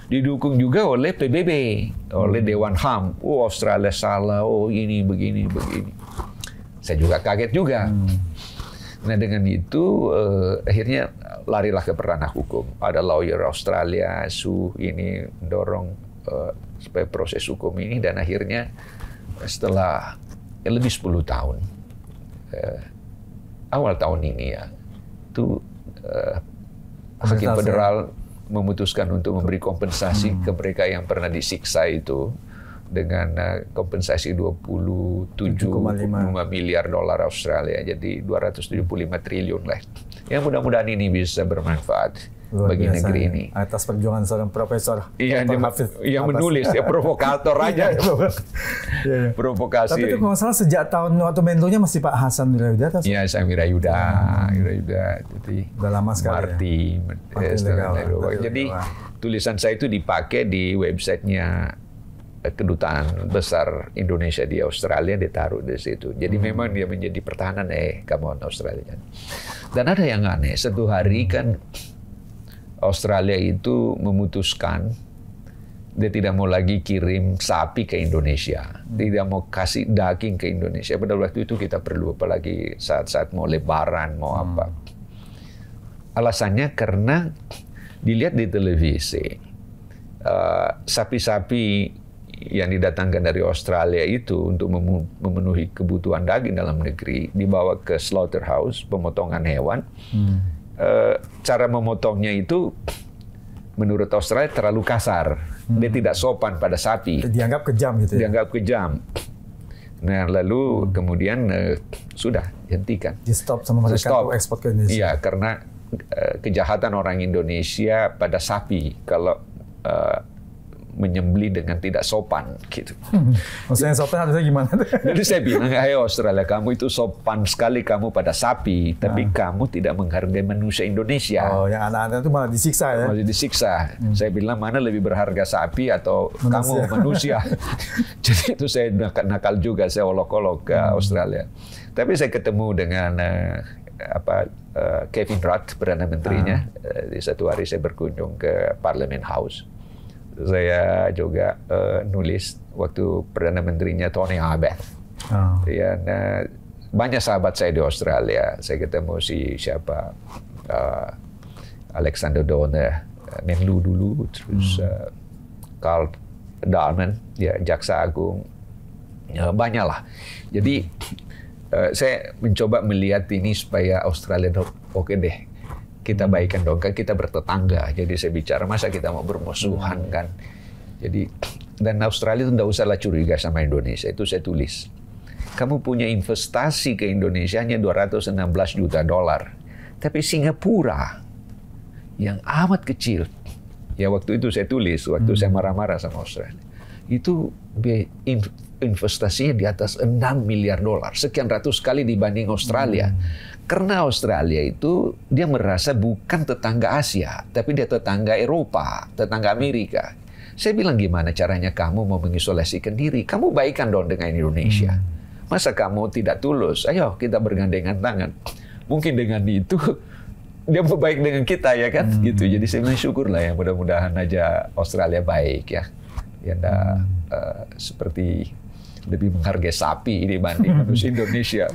Didukung juga oleh PBB, oleh Dewan HAM. Oh Australia salah, oh ini begini. Saya juga kaget juga. Nah dengan itu akhirnya larilah ke ranah hukum. Ada lawyer Australia, ini dorong supaya proses hukum ini, dan akhirnya setelah lebih 10 tahun, awal tahun ini ya, itu Hakim Federal memutuskan untuk memberi kompensasi ke mereka yang pernah disiksa itu dengan kompensasi 27,5 miliar dolar Australia, jadi 275 triliun lah. Ya mudah-mudahan ini bisa bermanfaat bagi negeri ini. Atas perjuangan seorang profesor. Iya, yang menulis ya provokator aja. Provokasi. Tapi itu kalau salah sejak tahun waktu mentonya masih Pak Hasan Wirayuda. Iya, saya Wirayuda. Jadi udah lama sekali. Jadi tulisan saya itu dipakai di websitenya Kedutaan Besar Indonesia di Australia, ditaruh di situ. Jadi memang dia menjadi pertahanan kamu Australia. Dan ada yang aneh, satu hari kan Australia itu memutuskan dia tidak mau lagi kirim sapi ke Indonesia, tidak mau kasih daging ke Indonesia. Pada waktu itu kita perlu, apalagi saat-saat mau Lebaran, mau apa. Alasannya karena dilihat di televisi, sapi-sapi yang didatangkan dari Australia itu untuk memenuhi kebutuhan daging dalam negeri dibawa ke slaughterhouse, pemotongan hewan. Cara memotongnya itu menurut Australia terlalu kasar. Dia tidak sopan pada sapi. Dianggap kejam gitu ya? Dianggap kejam. Nah lalu kemudian sudah dihentikan. Di stop sama mereka ekspor ke Indonesia. Iya, karena kejahatan orang Indonesia pada sapi. Kalau menyembelih dengan tidak sopan gitu. Maksudnya sopan harusnya gimana? Jadi saya bilang, ayo Australia, kamu itu sopan sekali kamu pada sapi, tapi kamu tidak menghargai manusia Indonesia. Oh, yang anak-anak itu malah disiksa ya? Malah disiksa. Saya bilang, mana lebih berharga sapi atau kamu manusia? Jadi itu saya nakal juga, saya olok-olok ke Australia. Tapi saya ketemu dengan Kevin Rudd, Perdana Menterinya. Di satu hari saya berkunjung ke Parliament House. Saya juga nulis waktu Perdana Menterinya Tony Abbott. Ya, banyak sahabat saya di Australia. Saya ketemu siapa Alexander Donner, Menlu dulu, terus Carl Dalman, ya Jaksa Agung, ya, banyak lah. Jadi saya mencoba melihat ini supaya Australia oke deh. Kita baikan dong, kan kita bertetangga. Jadi saya bicara, masa kita mau bermusuhan kan? Jadi, dan Australia itu tidak usahlah curiga sama Indonesia. Itu saya tulis. Kamu punya investasi ke Indonesia hanya $216 juta. Tapi Singapura, yang amat kecil. Ya waktu itu saya tulis, waktu saya marah-marah sama Australia. Itu investasinya di atas $6 miliar. Sekian ratus kali dibanding Australia. Karena Australia itu dia merasa bukan tetangga Asia, tapi dia tetangga Eropa, tetangga Amerika. Saya bilang, gimana caranya kamu mau mengisolasikan diri? Kamu baikan dong dengan Indonesia. Masa kamu tidak tulus? Ayo kita bergandengan tangan. Mungkin dengan itu dia mau baik dengan kita ya kan? Gitu. Jadi saya bersyukurlah ya, mudah-mudahan aja Australia baik ya. Ya seperti lebih menghargai sapi dibanding manusia Indonesia.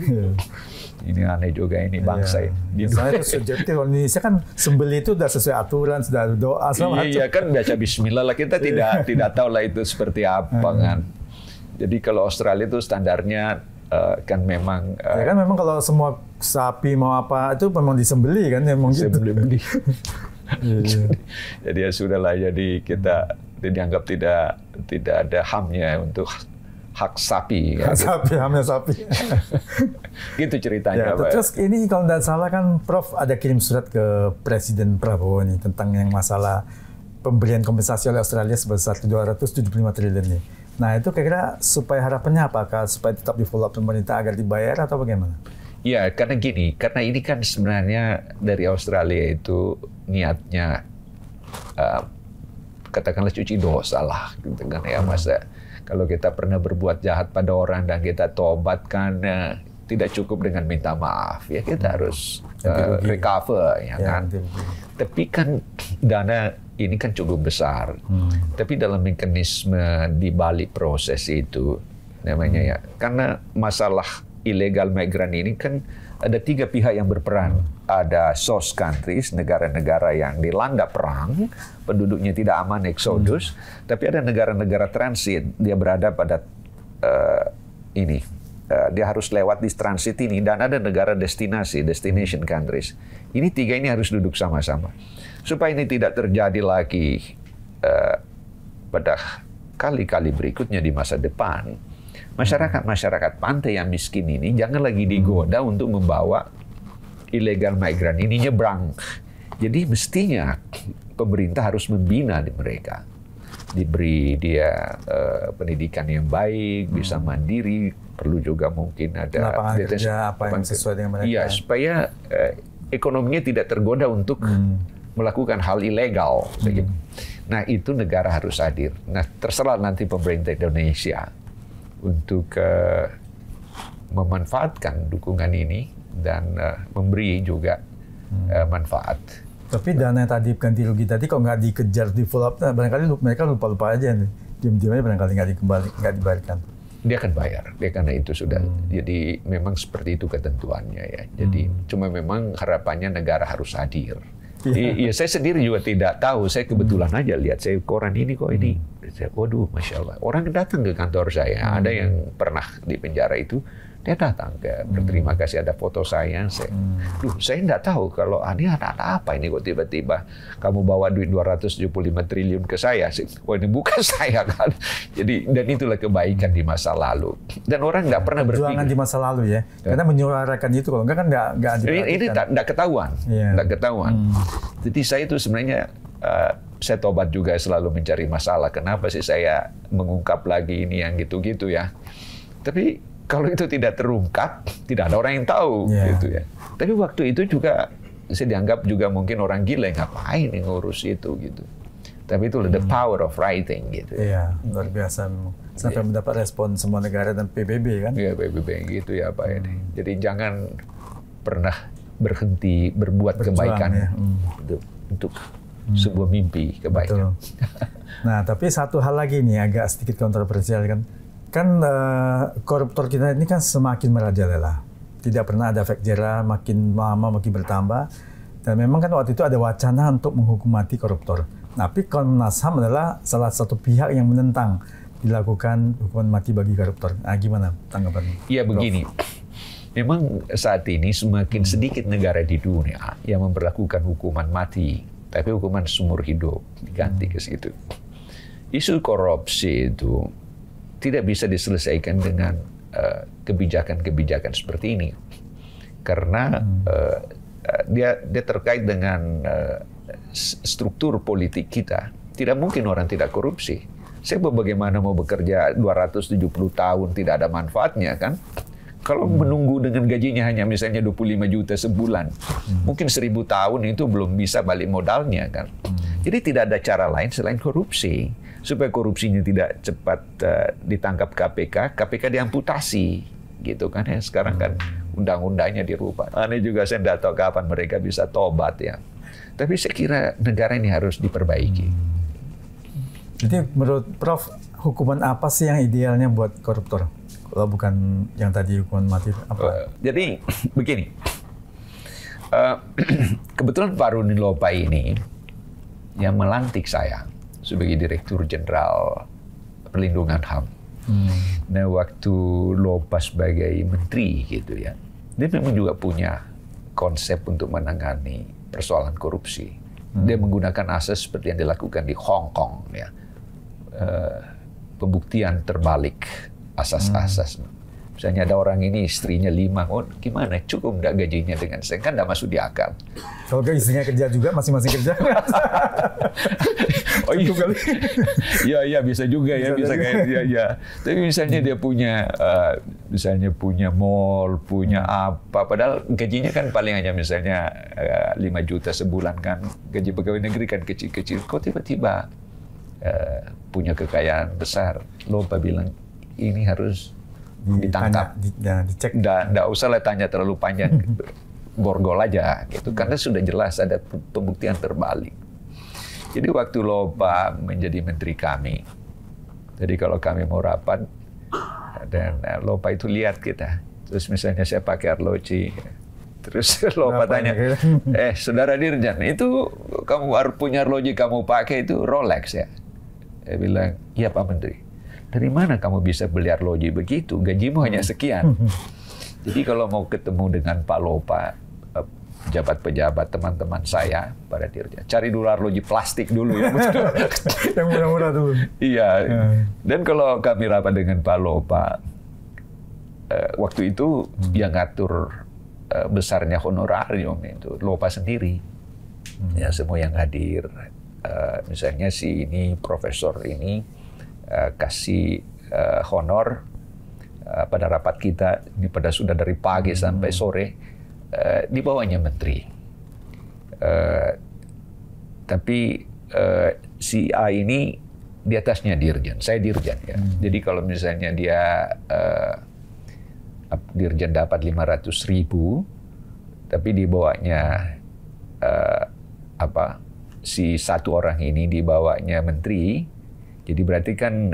Ini aneh juga ini bangsa ini. Soalnya itu subjektif. Kalau Indonesia kan sembelih itu sudah sesuai aturan, sudah doa segala macam. Iya kan baca Bismillah lah, kita tidak tahu lah itu seperti apa kan. Jadi kalau Australia itu standarnya kan memang. Ya kan memang kalau semua sapi mau apa itu memang disembelih kan, memang gitu. Disembelih. Jadi ya sudahlah. Jadi kita dianggap tidak ada HAM-nya untuk hak sapi. Hak sapi, hamnya sapi. Gitu ceritanya. Ya, terus ini kalau tidak salah kan Prof ada kirim surat ke Presiden Prabowo nih tentang yang masalah pemberian kompensasi oleh Australia sebesar 275 triliun nih. Nah itu kira-kira supaya harapannya apakah supaya tetap di follow up pemerintah agar dibayar atau bagaimana? Ya karena gini, karena ini kan sebenarnya dari Australia itu niatnya katakanlah cuci dosa lah, gitu kan ya masa. Kalau kita pernah berbuat jahat pada orang dan kita tobat kan tidak cukup dengan minta maaf ya, kita harus recover ya kan. Tapi kan dana ini kan cukup besar. Tapi dalam mekanisme di balik proses itu namanya ya, karena masalah illegal migran ini kan ada 3 pihak yang berperan. Ada source countries, negara-negara yang dilanda perang, penduduknya tidak aman, eksodus. Tapi ada negara-negara transit, dia berada pada dia harus lewat di transit ini. Dan ada negara destinasi, destination countries. Ini 3 ini harus duduk sama-sama. Supaya ini tidak terjadi lagi pada kali-kali berikutnya di masa depan. Masyarakat pantai yang miskin ini jangan lagi digoda untuk membawa illegal migran ini nyebrang. Jadi mestinya pemerintah harus membina mereka. Diberi dia pendidikan yang baik, bisa mandiri, perlu juga mungkin ada lapangan kerja apa yang sesuai dengan mereka. Iya, supaya ekonominya tidak tergoda untuk melakukan hal ilegal. Nah, itu negara harus hadir. Nah, terserah nanti pemerintah Indonesia untuk memanfaatkan dukungan ini dan memberi juga manfaat. Tapi dana yang tadi ganti rugi tadi kok nggak dikejar di follow up, barangkali mereka lupa-lupa aja nih. Diam-diam aja barangkali nggak dibayarkan. Dia akan bayar, dia karena itu sudah. Jadi memang seperti itu ketentuannya ya. Jadi cuma memang harapannya negara harus hadir. Iya, saya sendiri juga tidak tahu. Saya kebetulan aja lihat saya koran ini kok ini. Waduh, masya Allah. Orang datang ke kantor saya. Ada yang pernah di penjara itu. Dia datang ke berterima kasih, ada foto saya. Saya tidak tahu kalau ini ada apa ini kok tiba-tiba kamu bawa duit 275 triliun ke saya. Wah, ini bukan saya kan. Jadi dan itulah kebaikan di masa lalu. Dan orang tidak pernah berpikir. Perjuangan di masa lalu ya. Karena menyuarakan itu kalau enggak kan nggak ini tidak ketahuan. Tidak ketahuan. Jadi saya itu sebenarnya saya tobat juga selalu mencari masalah. Kenapa sih saya mengungkap lagi ini yang gitu-gitu ya? Tapi kalau itu tidak terungkap, tidak ada orang yang tahu gitu ya. Tapi waktu itu juga saya dianggap juga mungkin orang gila, ngapain ngurus itu gitu. Tapi itu the power of writing gitu. Iya, luar biasa. Sampai mendapat respon semua negara dan PBB kan? Iya, PBB gitu ya Pak ini. Jadi jangan pernah berhenti berbuat kebaikan ya. Untuk sebuah mimpi kebaikan. Nah, tapi satu hal lagi nih agak sedikit kontroversial kan. Kan koruptor kita ini kan semakin merajalela. Tidak pernah ada efek jera, makin lama makin bertambah. Dan memang kan waktu itu ada wacana untuk menghukum mati koruptor. Tapi Komnas HAM adalah salah satu pihak yang menentang dilakukan hukuman mati bagi koruptor. Nah, gimana tanggapannya? Iya begini. Memang saat ini semakin sedikit negara di dunia yang memperlakukan hukuman mati. Tapi hukuman seumur hidup diganti ke situ. Isu korupsi itu tidak bisa diselesaikan dengan kebijakan-kebijakan seperti ini, karena dia terkait dengan struktur politik kita. Tidak mungkin orang tidak korupsi. Saya bagaimana mau bekerja 270 tahun tidak ada manfaatnya kan? Kalau menunggu dengan gajinya hanya misalnya 25 juta sebulan, mungkin 1000 tahun itu belum bisa balik modalnya kan. Jadi tidak ada cara lain selain korupsi. Supaya korupsinya tidak cepat ditangkap KPK, KPK diamputasi gitu kan ya. Sekarang kan undang-undangnya dirubah. Ini juga saya tidak tahu kapan mereka bisa tobat ya. Tapi saya kira negara ini harus diperbaiki. Jadi menurut Prof, hukuman apa sih yang idealnya buat koruptor? Kalau bukan yang tadi hukuman mati apa? Jadi begini, kebetulan Pak Rudin Lopa ini yang melantik saya sebagai Direktur Jenderal Perlindungan HAM. Nah waktu Lopa sebagai Menteri gitu ya, dia memang juga punya konsep untuk menangani persoalan korupsi. Dia menggunakan asas seperti yang dilakukan di Hong Kong ya, pembuktian terbalik asas-asas. Misalnya ada orang ini istrinya 5, oh gimana, cukup nggak gajinya dengan saya? Kan nggak masuk di akal. Kalau istrinya kerja juga, masing-masing kerja. Oh iya, iya bisa juga ya, bisa kayak dia ya. Tapi misalnya dia punya, misalnya punya mall, punya apa, padahal gajinya kan paling hanya misalnya 5 juta sebulan kan, gaji pegawai negeri kan kecil-kecil. Kok tiba-tiba punya kekayaan besar? Lopa bilang ini harus ditangkap, dicek. Nggak usah lah tanya terlalu panjang, borgol aja gitu, karena sudah jelas ada pembuktian terbalik. Jadi waktu Lopa menjadi menteri kami, jadi kalau kami mau rapat dan Lopa itu lihat kita, terus misalnya saya pakai arloji, terus Lopa tanya, saudara Dirjen, itu kamu punya arloji kamu pakai itu Rolex ya? Saya bilang, iya Pak Menteri. Dari mana kamu bisa beli arloji begitu? Gajimu hanya sekian. Jadi kalau mau ketemu dengan Pak Lopa, pejabat-pejabat teman-teman saya pada Dirjen, cari dulu arloji plastik dulu ya. Yang murah-murah dulu. Iya. Dan kalau kami rapat dengan Pak Lopa, waktu itu yang ngatur besarnya honorarium itu Lopa sendiri. Ya semua yang hadir, misalnya si ini profesor ini kasih honor pada rapat kita ini pada sudah dari pagi sampai sore, di bawahnya menteri. Tapi si A ini di atasnya dirjen, saya dirjen ya. Jadi kalau misalnya dia dirjen dapat 500.000, tapi di bawahnya si satu orang ini di bawahnya menteri. Jadi berarti kan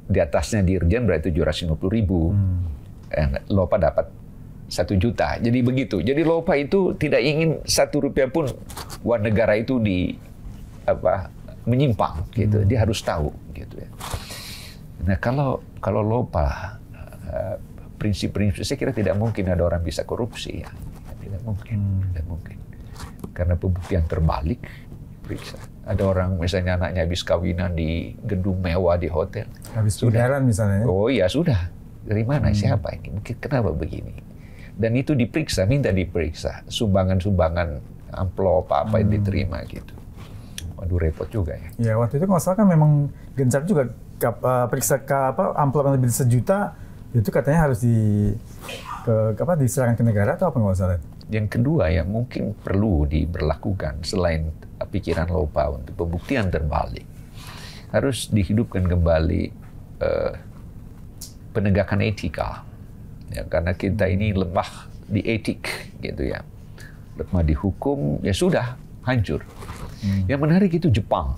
di atasnya dirjen berarti 750.000. Lopa dapat 1 juta. Jadi begitu. Jadi Lopa itu tidak ingin 1 rupiah pun uang negara itu menyimpang gitu. Dia harus tahu gitu ya. Nah kalau Lopa prinsip-prinsip, saya kira tidak mungkin ada orang bisa korupsi ya. Tidak mungkin. Tidak mungkin. Karena pembuktian terbalik periksa. Ada orang misalnya anaknya habis kawinan di gedung mewah di hotel. Habis liburan misalnya. Oh iya sudah. Dari mana? Siapa ini? Mungkin kenapa begini? Dan itu diperiksa, minta diperiksa. Sumbangan-sumbangan amplop apa yang diterima gitu. Waduh, repot juga ya. Ya, waktu itu kalau salah kan memang gencar juga periksa amplop yang lebih 1 juta itu katanya harus diserahkan ke negara atau apa nggak salah? Yang kedua ya mungkin perlu diberlakukan selain pikiran lopa untuk pembuktian terbalik. Harus dihidupkan kembali penegakan etika. Ya, karena kita ini lemah di etik gitu ya. Lemah di hukum, ya sudah hancur. Yang menarik itu Jepang.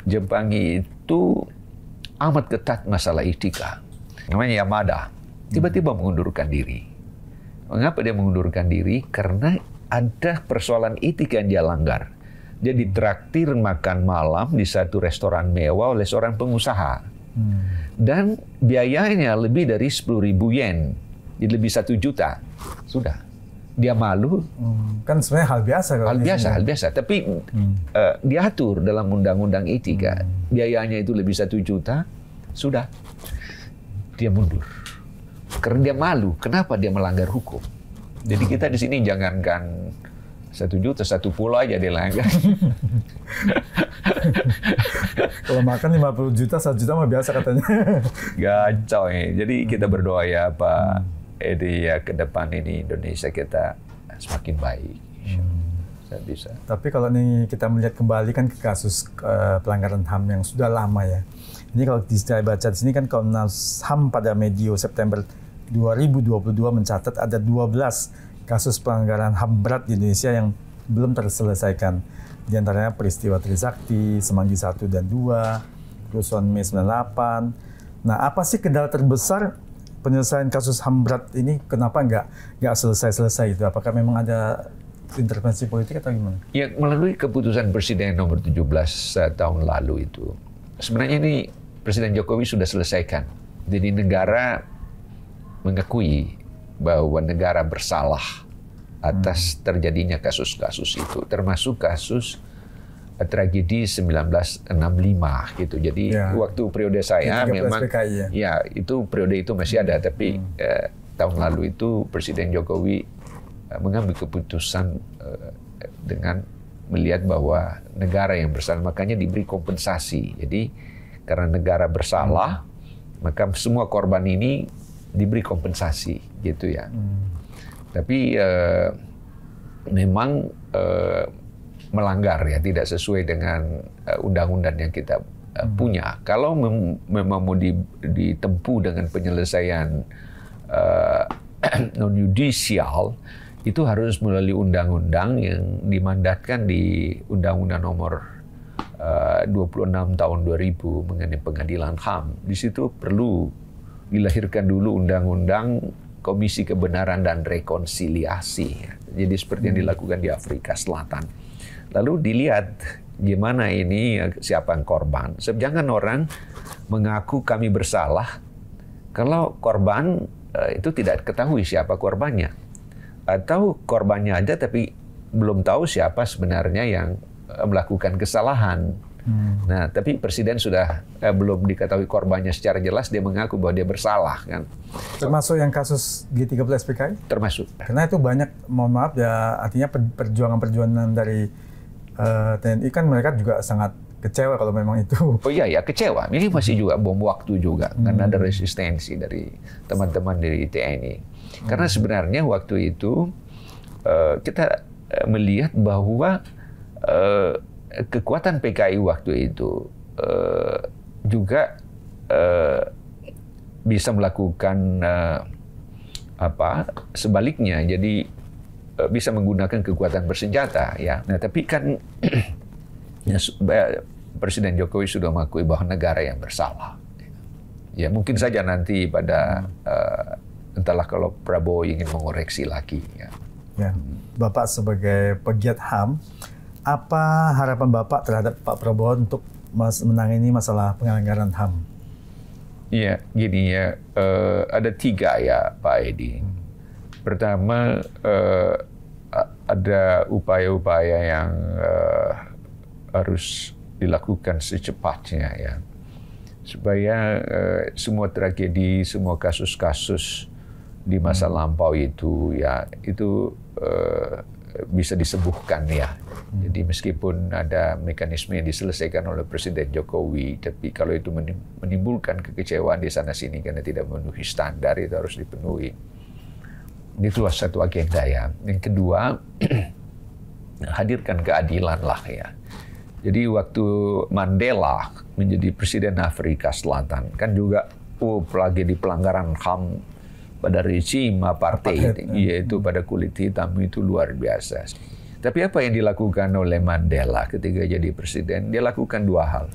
Jepang itu amat ketat masalah etika. Namanya Yamada. Tiba-tiba mengundurkan diri. Mengapa dia mengundurkan diri? Karena ada persoalan etika yang dia langgar. Dia ditraktir makan malam di satu restoran mewah oleh seorang pengusaha. Dan biayanya lebih dari 10.000 yen. Jadi lebih 1 juta. Sudah. Dia malu. Kan sebenarnya hal biasa. Hal biasa. Tapi diatur dalam undang-undang etika. Biayanya itu lebih 1 juta. Sudah. Dia mundur. Karena dia malu. Kenapa dia melanggar hukum? Jadi kita di sini jangankan 1 juta, 1 pulau aja dia langgar. Kalau makan 50 juta, 1 juta mah biasa katanya. Gacau ya. Jadi kita berdoa ya Pak Edi, ya ke depan ini Indonesia kita semakin baik. Saya bisa. Tapi kalau nih kita melihat kembali kan ke kasus pelanggaran HAM yang sudah lama ya. Ini kalau saya baca di sini kan Komnas HAM pada medio September 2022 mencatat ada 12 kasus pelanggaran HAM berat di Indonesia yang belum terselesaikan. Di antaranya peristiwa Trisakti, Semanggi 1 dan 2, kerusuhan Mei 98. Nah, apa sih kendala terbesar penyelesaian kasus HAM berat ini? Kenapa nggak selesai-selesai itu? Apakah memang ada intervensi politik atau gimana? Ya, melalui keputusan Presiden nomor 17 tahun lalu itu, sebenarnya ini Presiden Jokowi sudah selesaikan. Jadi negara mengakui bahwa negara bersalah atas terjadinya kasus-kasus itu, termasuk kasus tragedi 1965 gitu. Jadi waktu periode saya memang PKI, ya itu periode itu masih ada, tapi tahun lalu itu Presiden Jokowi mengambil keputusan dengan melihat bahwa negara yang bersalah, makanya diberi kompensasi. Jadi karena negara bersalah, maka semua korban ini diberi kompensasi gitu ya. Tapi memang melanggar ya, tidak sesuai dengan undang-undang yang kita punya. Kalau memang mau ditempuh dengan penyelesaian non-yudisial, itu harus melalui undang-undang yang dimandatkan di Undang-Undang Nomor 26 tahun 2000 mengenai pengadilan HAM. Di situ perlu dilahirkan dulu undang-undang Komisi Kebenaran dan Rekonsiliasi. Jadi seperti yang dilakukan di Afrika Selatan. Lalu dilihat gimana ini, siapa yang korban. Jangan orang mengaku kami bersalah kalau korban itu tidak ketahui siapa korbannya. Atau korbannya ada tapi belum tahu siapa sebenarnya yang melakukan kesalahan. Nah, tapi Presiden sudah belum diketahui korbannya secara jelas, dia mengaku bahwa dia bersalah kan. Termasuk yang kasus G13 PKI? Termasuk. Karena itu banyak, mohon maaf ya, artinya perjuangan-perjuangan dari TNI kan mereka juga sangat kecewa kalau memang itu. Oh iya ya, kecewa. Ini masih juga bom waktu juga karena ada resistensi dari teman-teman dari TNI. Karena sebenarnya waktu itu kita melihat bahwa kekuatan PKI waktu itu juga bisa melakukan sebaliknya. Jadi bisa menggunakan kekuatan bersenjata ya. Nah, tapi kan Presiden Jokowi sudah mengakui bahwa negara yang bersalah. Ya, mungkin saja nanti pada entahlah kalau Prabowo ingin mengoreksi lagi ya. Ya. Bapak sebagai pegiat HAM, apa harapan Bapak terhadap Pak Prabowo untuk menangani masalah pelanggaran HAM? Iya, gini ya, ada 3 ya Pak Edi. Pertama, ada upaya-upaya yang harus dilakukan secepatnya ya, supaya semua tragedi, semua kasus-kasus di masa lampau itu ya, itu bisa disembuhkan ya. Jadi meskipun ada mekanisme yang diselesaikan oleh Presiden Jokowi, tapi kalau itu menimbulkan kekecewaan di sana sini karena tidak memenuhi standar, itu harus dipenuhi. Itulah satu agenda ya. Yang kedua, hadirkan keadilan lah ya. Jadi waktu Mandela menjadi Presiden Afrika Selatan, kan juga lagi di pelanggaran HAM pada rezim apartheid, yaitu pada kulit hitam, itu luar biasa. Tapi apa yang dilakukan oleh Mandela ketika jadi presiden? Dia lakukan dua hal.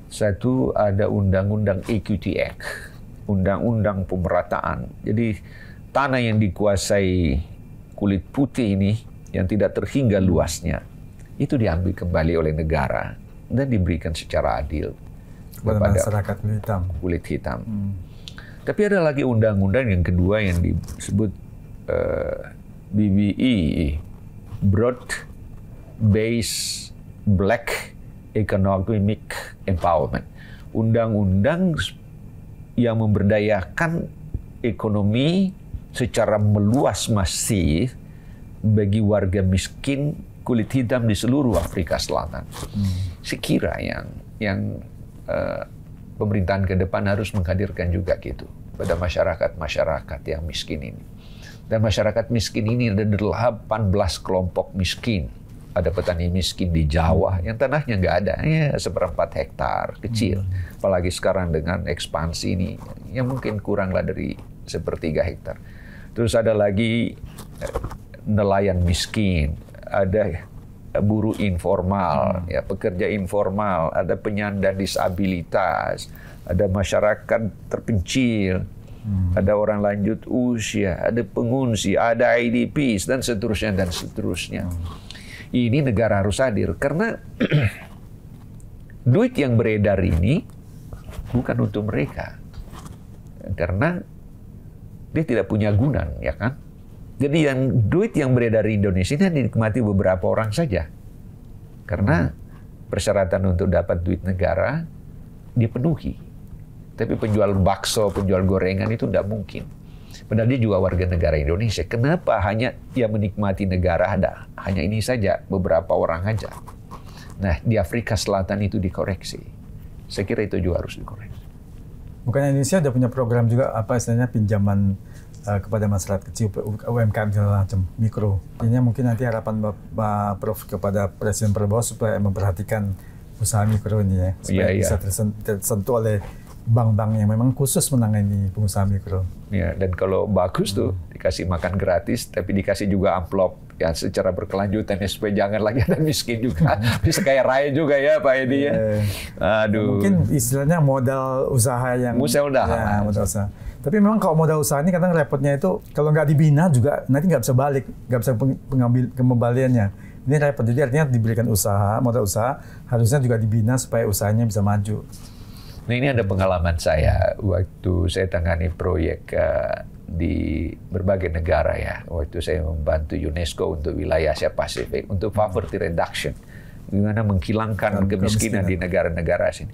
Satu, ada undang-undang Equity Act, undang-undang pemerataan. Jadi tanah yang dikuasai kulit putih ini yang tidak terhingga luasnya, itu diambil kembali oleh negara dan diberikan secara adil kepada masyarakat kulit hitam. Tapi ada lagi undang-undang yang kedua yang disebut BBE, Broad Based Black Economic Empowerment. Undang-undang yang memberdayakan ekonomi secara meluas masif bagi warga miskin kulit hitam di seluruh Afrika Selatan. Sekira yang pemerintahan ke depan harus menghadirkan juga gitu pada masyarakat yang miskin ini. Dan masyarakat miskin ini ada 18 kelompok miskin. Ada petani miskin di Jawa yang tanahnya nggak ada, ya 1/4 hektar, kecil. Apalagi sekarang dengan ekspansi ini, yang mungkin kuranglah dari 1/3 hektar. Terus ada lagi nelayan miskin, ada buruh informal, ya pekerja informal, ada penyandang disabilitas, ada masyarakat terpencil, ada orang lanjut usia, ada pengungsi, ada IDPs, dan seterusnya dan seterusnya. Ini negara harus hadir karena duit yang beredar ini bukan untuk mereka, karena dia tidak punya guna, ya kan? Jadi duit yang beredar di Indonesia ini dinikmati beberapa orang saja, karena persyaratan untuk dapat duit negara dipenuhi. Tapi penjual bakso, penjual gorengan itu tidak mungkin. Padahal dia juga warga negara Indonesia. Kenapa hanya yang menikmati negara ada? Hanya ini saja, beberapa orang aja. Nah, di Afrika Selatan itu dikoreksi. Saya kira itu juga harus dikoreksi. Bukannya Indonesia ada punya program juga apa istilahnya pinjaman kepada masyarakat kecil, UMKM segala macam, mikro. Ini mungkin nanti harapan Bapak Prof kepada Presiden Prabowo supaya memperhatikan usaha mikro ini ya, supaya bisa tersentuh oleh bank-bank yang memang khusus menangani pengusaha mikro. Ya, dan kalau bagus tuh dikasih makan gratis, tapi dikasih juga amplop ya secara berkelanjutan ya, supaya jangan lagi ada miskin juga. Bisa kayak raya juga ya Pak Edi ya. Aduh. Mungkin istilahnya modal usaha yang modal usaha. Tapi memang kalau modal usaha ini kadang repotnya itu kalau nggak dibina juga nanti nggak bisa balik, nggak bisa pengembaliannya. Ini repot. Jadi artinya diberikan usaha, modal usaha harusnya juga dibina supaya usahanya bisa maju. Nah, ini ada pengalaman saya waktu saya tangani proyek di berbagai negara ya. Waktu saya membantu UNESCO untuk wilayah Asia Pasifik untuk poverty reduction, gimana menghilangkan kemiskinan di negara-negara sini.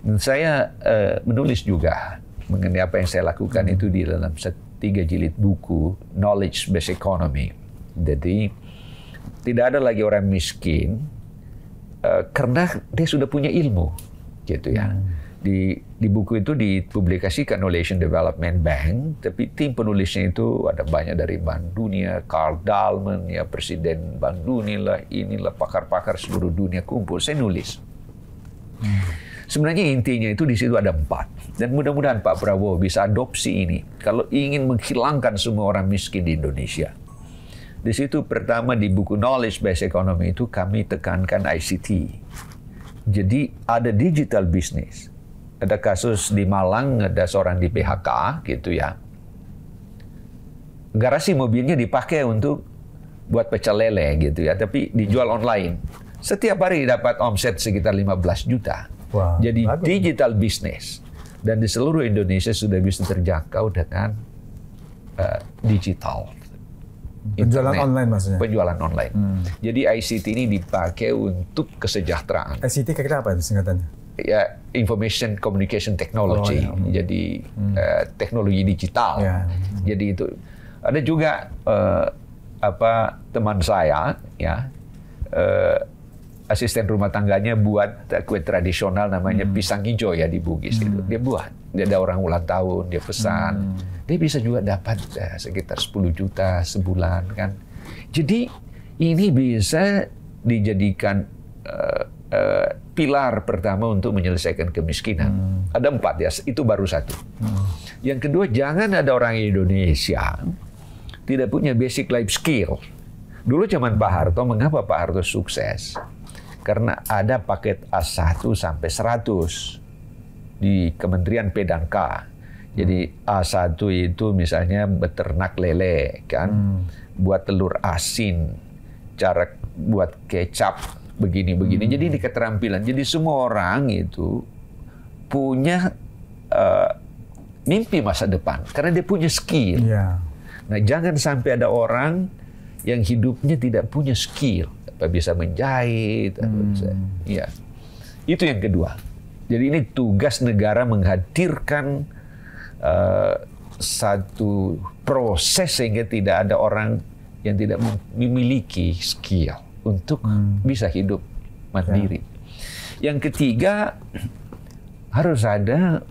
Dan saya menulis juga mengenai apa yang saya lakukan itu di dalam 3 jilid buku Knowledge Based Economy. Jadi tidak ada lagi orang miskin karena dia sudah punya ilmu, gitu ya. Di buku itu dipublikasikan oleh Asian Development Bank, tapi tim penulisnya itu ada banyak dari Bank Dunia, Carl Dalman, ya Presiden Bank Dunia lah, inilah pakar-pakar seluruh dunia kumpul. Saya nulis. Sebenarnya intinya itu di situ ada 4. Dan mudah-mudahan Pak Prabowo bisa adopsi ini. Kalau ingin menghilangkan semua orang miskin di Indonesia. Di situ pertama di buku Knowledge Based Economy itu kami tekankan ICT. Jadi ada digital business. Ada kasus di Malang, ada seorang di PHK gitu ya. Garasi mobilnya dipakai untuk buat pecel lele gitu ya, tapi dijual online. Setiap hari dapat omset sekitar 15 juta. Wah, jadi bagus. Digital business. Dan di seluruh Indonesia sudah bisa terjangkau dengan digital. Penjualan Internet. online maksudnya? Penjualan online. Jadi ICT ini dipakai untuk kesejahteraan. ICT kira-kira apa itu singkatannya? Ya, Information Communication Technology. Jadi teknologi digital. Ya. Jadi itu ada juga teman saya ya, asisten rumah tangganya buat kue tradisional namanya pisang hijau ya di Bugis itu. Dia buat. Dia ada orang ulang tahun, dia pesan. Dia bisa juga dapat sekitar 10 juta sebulan kan. Jadi ini bisa dijadikan pilar pertama untuk menyelesaikan kemiskinan. Ada 4 ya, itu baru 1. Yang kedua, jangan ada orang Indonesia tidak punya basic life skill. Dulu zaman Pak Harto, mengapa Pak Harto sukses? Karena ada paket A1 sampai 100 di Kementerian P dan K. Jadi A1 itu misalnya beternak lele kan, buat telur asin, cara buat kecap begini-begini. Jadi ini keterampilan. Jadi semua orang itu punya mimpi masa depan karena dia punya skill. Nah, jangan sampai ada orang yang hidupnya tidak punya skill, apa bisa menjahit, apa bisa. Ya. Itu yang kedua. Jadi ini tugas negara menghadirkan satu proses sehingga tidak ada orang yang tidak memiliki skill untuk bisa hidup mandiri. Yang ketiga, harus ada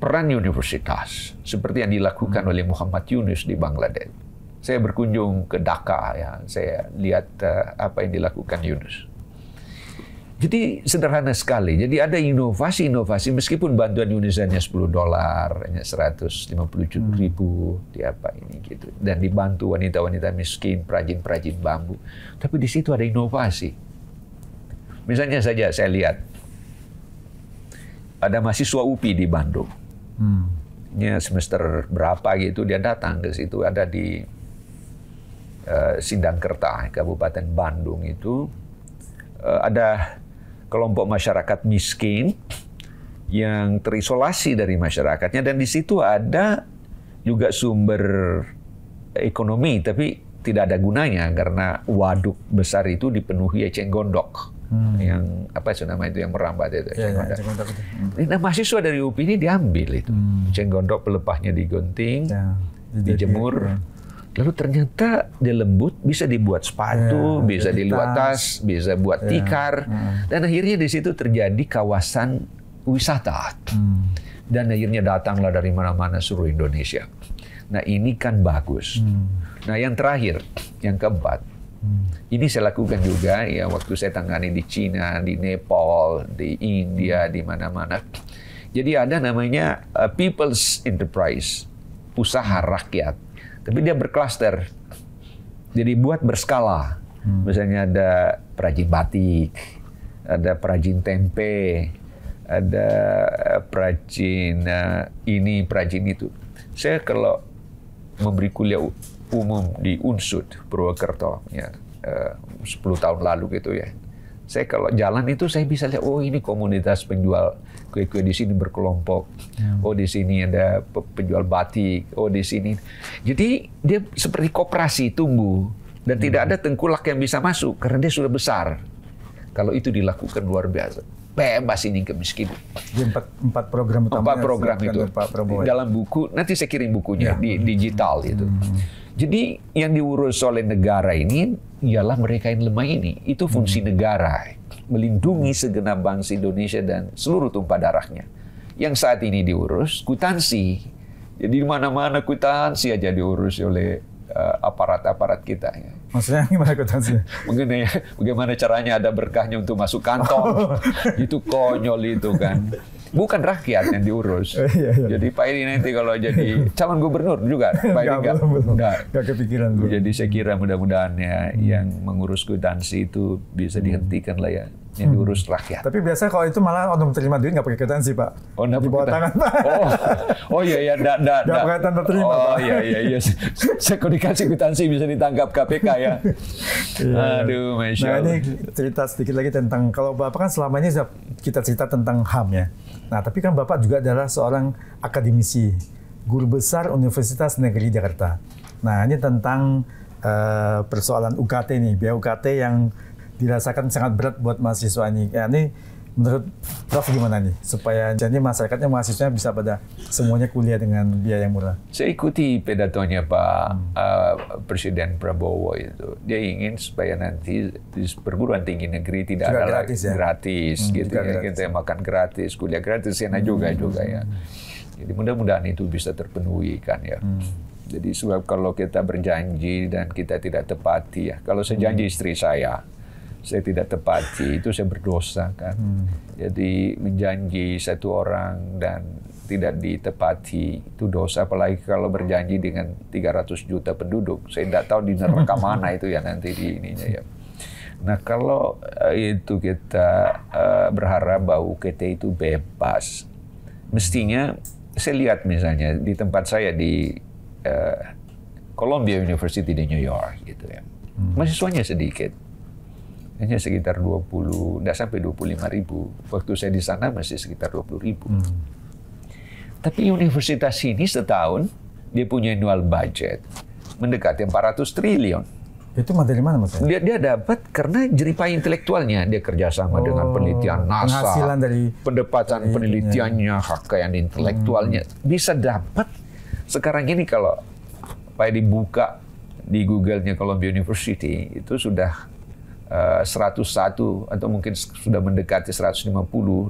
peran universitas seperti yang dilakukan oleh Muhammad Yunus di Bangladesh. Saya berkunjung ke Dhaka ya, saya lihat apa yang dilakukan Yunus. Jadi sederhana sekali. Jadi ada inovasi-inovasi meskipun bantuan Yunus hanya $10, hanya 150 ribu di apa ini gitu. Dan dibantu wanita-wanita miskin, perajin-perajin bambu. Tapi di situ ada inovasi. Misalnya saja saya lihat ada mahasiswa UPI di Bandung. Ya, semester berapa gitu dia datang ke situ, ada di Sindangkerta, Kabupaten Bandung itu ada kelompok masyarakat miskin yang terisolasi dari masyarakatnya, dan di situ ada juga sumber ekonomi tapi tidak ada gunanya karena waduk besar itu dipenuhi eceng gondok. Yang apa itu nama itu yang merambat itu. Nah, mahasiswa dari UPI ini diambil itu. Eceng gondok pelepahnya digunting, dijemur. Lalu ternyata dia lembut, bisa dibuat sepatu, bisa dibuat tas, bisa buat tikar. Dan akhirnya di situ terjadi kawasan wisata. Dan akhirnya datanglah dari mana-mana seluruh Indonesia. Nah, ini kan bagus. Nah, yang terakhir, yang keempat, ini saya lakukan juga ya waktu saya tangani di Cina, di Nepal, di India, di mana-mana. Jadi ada namanya People's Enterprise, usaha rakyat. Tapi dia berklaster. Jadi buat berskala. Misalnya ada perajin batik, ada perajin tempe, ada perajin ini, perajin itu. Saya kalau memberi kuliah umum di Unsud, Purwokerto, ya, 10 tahun lalu gitu ya. Saya kalau jalan itu saya bisa lihat, oh ini komunitas penjual kue-kue di sini berkelompok. Oh di sini ada penjual batik. Oh di sini. Jadi dia seperti koperasi tumbuh dan tidak ada tengkulak yang bisa masuk karena dia sudah besar. Kalau itu dilakukan luar biasa. Bebas ini kemiskinan. Di empat program utama. 4 program itu. Dalam buku, nanti saya kirim bukunya di digital itu. Jadi yang diurus oleh negara ini ialah mereka yang lemah ini. Itu fungsi negara, melindungi segenap bangsa Indonesia dan seluruh tumpah darahnya. Yang saat ini diurus kwitansi. Jadi di mana-mana kwitansi aja diurus oleh aparat-aparat kita. Ya. Maksudnya gimana kwitansi? Mengenai bagaimana caranya ada berkahnya untuk masuk kantong. Itu konyol itu kan. Bukan rakyat yang diurus. Jadi Pak Edi nanti kalau jadi calon gubernur juga, Pak Edi nggak kepikiran. Jadi saya kira mudah-mudahan ya yang mengurus kwitansi itu bisa dihentikan lah ya, yang diurus rakyat. Tapi biasa kalau itu malah untuk terima duit nggak pakai kwitansi Pak. Oh, di bawah tangan Pak. Oh iya, nggak pakai tanda terima Pak. Oh iya. Saya kalau dikasih kwitansi bisa ditangkap KPK ya. Aduh, Masya Allah. Nah ini cerita sedikit lagi tentang, kalau Bapak kan selama ini kita cerita tentang HAM ya. Nah, tapi kan Bapak juga adalah seorang akademisi, guru besar Universitas Negeri Jakarta. Nah, ini tentang persoalan UKT nih, biaya UKT yang dirasakan sangat berat buat mahasiswa ini. Ya, ini Menurut Prof gimana nih supaya jadi masyarakatnya mahasiswanya bisa pada semuanya kuliah dengan biaya yang murah? Saya ikuti pidatonya Pak Presiden Prabowo itu. Dia ingin supaya nanti di perguruan tinggi negeri tidak juga ada gratis, ya? gratis gitu ya. Gratis. Kita makan gratis, kuliah gratis, sana juga ya. Jadi mudah-mudahan itu bisa terpenuhi kan ya. Jadi sebab kalau kita berjanji dan kita tidak tepati ya. Kalau saya janji istri saya tidak tepati, itu saya berdosa kan. Jadi menjanji satu orang dan tidak ditepati, itu dosa. Apalagi kalau berjanji dengan 300 juta penduduk. Saya tidak tahu di neraka mana itu ya nanti di ininya ya. Nah kalau itu kita berharap bahwa UKT itu bebas. Mestinya, saya lihat misalnya di tempat saya di Columbia University di New York gitu ya. Mahasiswanya sedikit. Hanya sekitar tidak sampai 25.000. Waktu saya di sana masih sekitar 20.000. Tapi universitas ini setahun dia punya annual budget mendekati 400 triliun. Itu materi mana Mas? Dia dapat karena jeripaya intelektualnya. Dia kerjasama dengan penelitian NASA, penghasilan dari pendapatan penelitiannya, kekayaan intelektualnya. Bisa dapat. Sekarang ini kalau dibuka di Google-nya Columbia University, itu sudah 101 atau mungkin sudah mendekati 150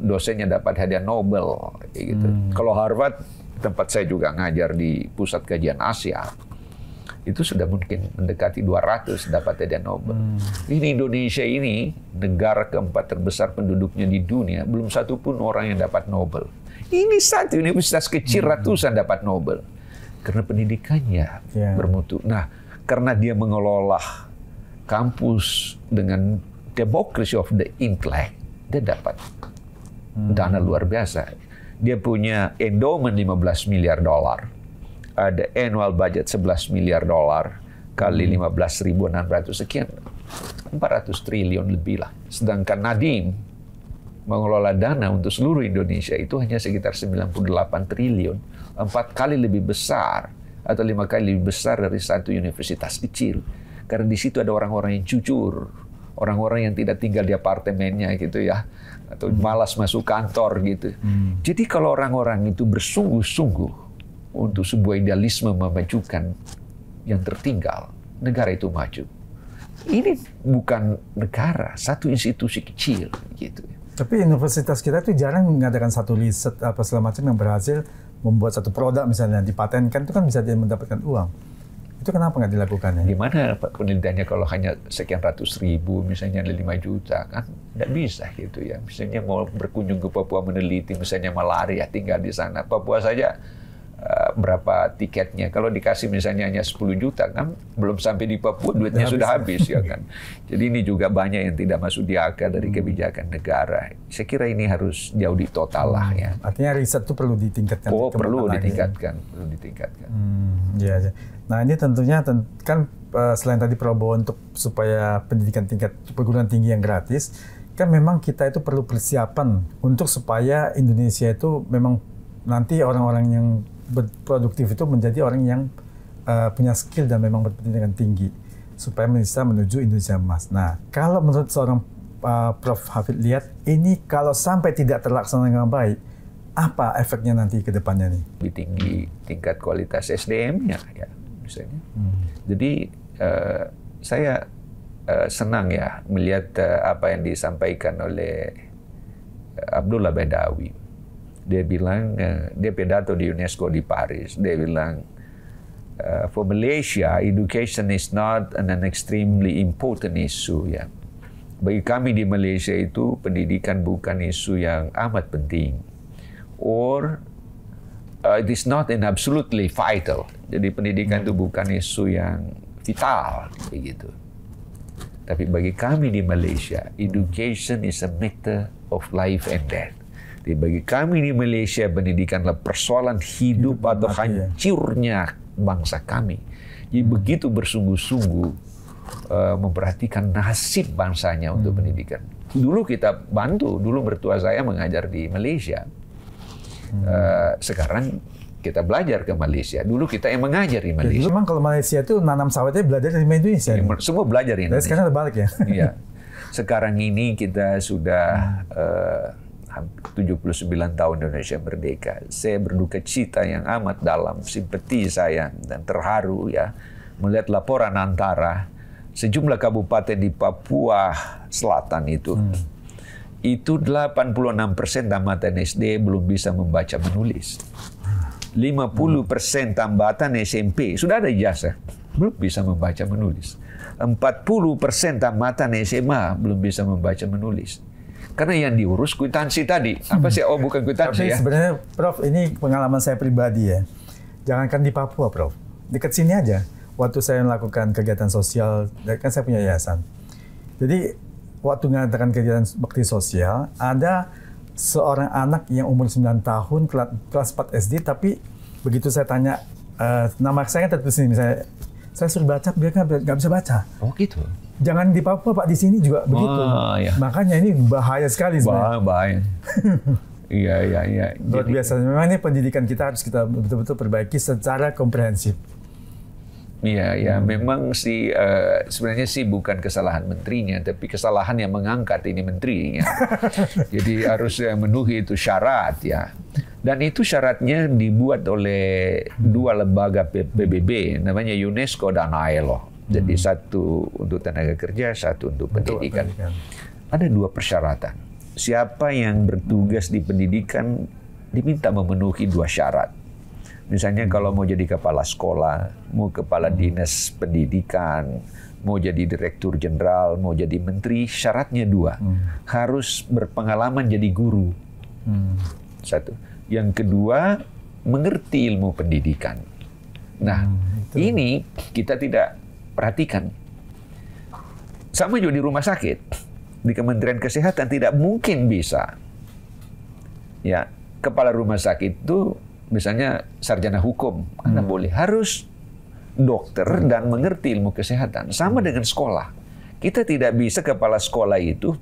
dosennya dapat hadiah Nobel gitu. Kalau Harvard, tempat saya juga ngajar di pusat kajian Asia, itu sudah mungkin mendekati 200 dapat hadiah Nobel. Ini Indonesia ini negara keempat terbesar penduduknya di dunia, belum satu pun orang yang dapat Nobel. Ini satu universitas kecil ratusan dapat Nobel karena pendidikannya bermutu. Nah, karena dia mengelola kampus dengan democracy of the intellect, dia dapat dana luar biasa. Dia punya endowment 15 miliar dolar. Ada annual budget 11 miliar dolar kali 15.600 sekian. 400 triliun lebih lah. Sedangkan Nadiem mengelola dana untuk seluruh Indonesia itu hanya sekitar 98 triliun. 4 kali lebih besar atau 5 kali lebih besar dari satu universitas kecil. Karena di situ ada orang-orang yang jujur, orang-orang yang tidak tinggal di apartemennya gitu ya, atau malas masuk kantor gitu. Jadi kalau orang-orang itu bersungguh-sungguh untuk sebuah idealisme memajukan yang tertinggal, negara itu maju. Ini bukan negara, satu institusi kecil gitu. Tapi universitas kita tuh jarang mengadakan satu riset apa segala macam yang berhasil membuat satu produk misalnya dipatenkan, itu kan bisa dia mendapatkan uang. Itu kenapa nggak dilakukannya? Gimana penelitiannya kalau hanya sekian ratus ribu, misalnya 5 juta, kan nggak bisa gitu ya. Misalnya mau berkunjung ke Papua meneliti, misalnya malaria, tinggal di sana. Papua saja berapa tiketnya. Kalau dikasih misalnya hanya 10 juta, kan belum sampai di Papua, duitnya sudah habis ya kan. Jadi ini juga banyak yang tidak masuk di akal dari kebijakan negara. Saya kira ini harus jauh ditotal lah ya. Artinya riset itu perlu ditingkatkan. Oh, perlu ditingkatkan. Perlu ditingkatkan. Iya. Nah ini tentunya kan selain tadi Prabowo untuk supaya pendidikan tingkat perguruan tinggi yang gratis, kan memang kita itu perlu persiapan untuk supaya Indonesia itu memang nanti orang-orang yang berproduktif itu menjadi orang yang punya skill dan memang berpendidikan tinggi supaya bisa menuju Indonesia emas. Nah kalau menurut seorang Prof. Hafid lihat ini kalau sampai tidak terlaksana dengan baik, apa efeknya nanti ke depannya nih? Lebih tinggi tingkat kualitas SDM-nya ya. Misalnya. Jadi saya senang ya melihat apa yang disampaikan oleh Abdullah Badawi. Dia bilang, dia pidato di UNESCO di Paris, dia bilang, for Malaysia, education is not an extremely important issue. Ya. Bagi kami di Malaysia itu, pendidikan bukan isu yang amat penting. Or it is not an absolutely vital. Jadi pendidikan itu bukan isu yang vital, begitu. Tapi bagi kami di Malaysia, education is a matter of life and death. Jadi bagi kami di Malaysia, pendidikan adalah persoalan hidup atau hancurnya bangsa kami. Jadi begitu bersungguh-sungguh memperhatikan nasib bangsanya untuk pendidikan. Dulu kita bantu, dulu mertua saya mengajar di Malaysia. Sekarang kita belajar ke Malaysia. Dulu kita yang mengajar di Malaysia. Memang kalau Malaysia itu nanam sawitnya belajar dari Indonesia. Semua belajar di Indonesia. Sekarang terbalik ya. Iya. Sekarang ini kita sudah 79 tahun Indonesia merdeka. Saya berduka cita yang amat dalam, simpati saya dan terharu ya melihat laporan antara sejumlah kabupaten di Papua Selatan itu. Itu 86% tamatan SD belum bisa membaca menulis. 50% tambatan SMP sudah ada ijazah, belum bisa membaca menulis. 40% tamatan SMA belum bisa membaca menulis. Karena yang diurus kwitansi tadi. Apa sih? Oh, bukan kwitansi Tapi ya. sebenarnya Prof, ini pengalaman saya pribadi ya. Jangankan di Papua, Prof. Dekat sini aja. Waktu saya melakukan kegiatan sosial, kan saya punya yayasan. Jadi, waktu mengadakan kegiatan bakti sosial, ada seorang anak yang umur 9 tahun, kelas 4 SD, tapi begitu saya tanya, nama saya kan tertulis ini, misalnya, saya suruh baca, dia nggak bisa baca. Oh gitu. Jangan di Papua, Pak, di sini juga begitu. Ya. Makanya ini bahaya sekali sebenarnya. Bahaya. Iya. Luar biasa. Memang ini pendidikan kita harus kita betul-betul perbaiki secara komprehensif. Iya. Memang sih sebenarnya sih bukan kesalahan menterinya, tapi kesalahan yang mengangkat ini menterinya. Jadi harus memenuhi itu syarat ya. Dan itu syaratnya dibuat oleh dua lembaga PBB, namanya UNESCO dan ILO. Jadi satu untuk tenaga kerja, satu untuk pendidikan. Ada dua persyaratan. Siapa yang bertugas di pendidikan diminta memenuhi dua syarat. Misalnya kalau mau jadi kepala sekolah, mau kepala dinas pendidikan, mau jadi direktur jenderal, mau jadi menteri, syaratnya dua. Harus berpengalaman jadi guru. Satu. Yang kedua, mengerti ilmu pendidikan. Nah, ini kita tidak perhatikan. Sama juga di rumah sakit. Di Kementerian Kesehatan tidak mungkin bisa. Ya, kepala rumah sakit itu misalnya sarjana hukum, karena boleh. Harus dokter dan mengerti ilmu kesehatan. Sama dengan sekolah. Kita tidak bisa kepala sekolah itu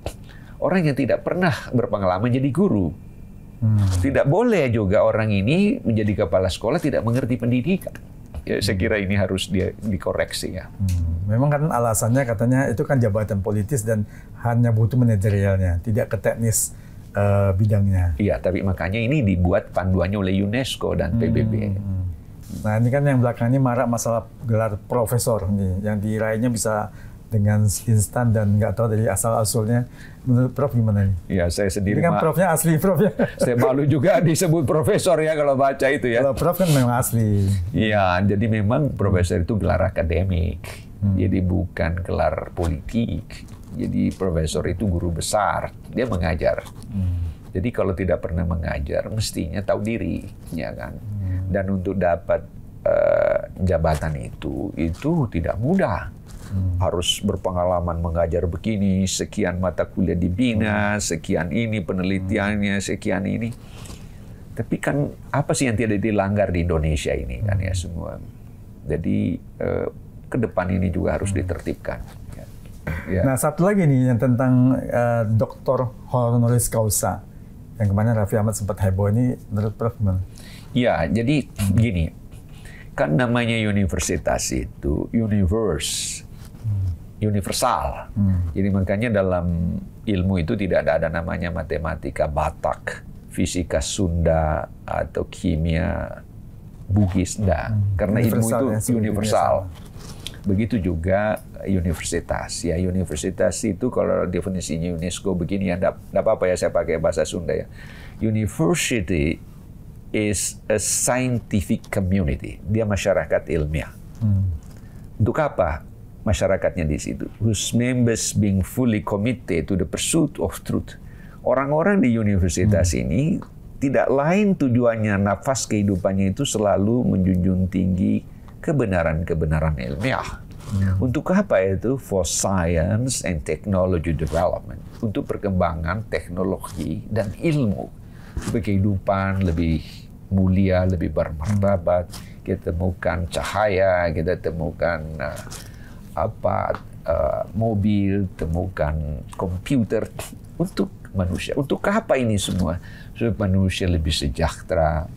orang yang tidak pernah berpengalaman jadi guru. Tidak boleh juga orang ini menjadi kepala sekolah tidak mengerti pendidikan. Ya, saya kira ini harus dikoreksi ya. Memang kan alasannya katanya itu kan jabatan politis dan hanya butuh manajerialnya, tidak ke teknis bidangnya. Iya, tapi makanya ini dibuat panduannya oleh UNESCO dan PBB. Nah, ini kan yang belakangan ini marak masalah gelar profesor nih, yang diraihnya bisa dengan instan dan nggak tahu dari asal-usulnya. Menurut Prof gimana nih? Ya, saya sendiri ini kan Profnya asli, Prof ya. Saya malu juga disebut profesor ya kalau baca itu ya. Kalau Prof kan memang asli. Iya, jadi memang profesor itu gelar akademik. Jadi bukan gelar politik. Jadi profesor itu guru besar, dia mengajar. Jadi kalau tidak pernah mengajar, mestinya tahu diri, ya kan. Dan untuk dapat jabatan itu tidak mudah. Harus berpengalaman mengajar begini, sekian mata kuliah dibina, sekian ini penelitiannya, sekian ini. Tapi kan apa sih yang tidak dilanggar di Indonesia ini kan ya semua. Jadi ke depan ini juga harus ditertibkan. Ya. Nah, satu lagi nih yang tentang Doktor Honoris Causa yang kemarin Raffi Ahmad sempat heboh, ini menurut Prof gimana? Ya, jadi gini, kan namanya universitas itu universal. Jadi makanya dalam ilmu itu tidak ada namanya matematika Batak, fisika Sunda atau kimia Bugis, enggak. Karena ilmu itu universal. Begitu juga universitas. Ya, universitas itu kalau definisinya UNESCO begini ya, enggak apa-apa ya saya pakai bahasa Sunda ya. University is a scientific community. Dia masyarakat ilmiah. Untuk apa masyarakatnya di situ? Whose members being fully committed to the pursuit of truth. Orang-orang di universitas ini tidak lain tujuannya, nafas kehidupannya itu selalu menjunjung tinggi kebenaran-kebenaran ilmiah. Untuk apa itu? For science and technology development. Untuk perkembangan teknologi dan ilmu. Kehidupan lebih mulia, lebih bermartabat. Kita temukan cahaya, kita temukan mobil, temukan komputer untuk manusia. Untuk apa ini semua? Supaya manusia lebih sejahtera,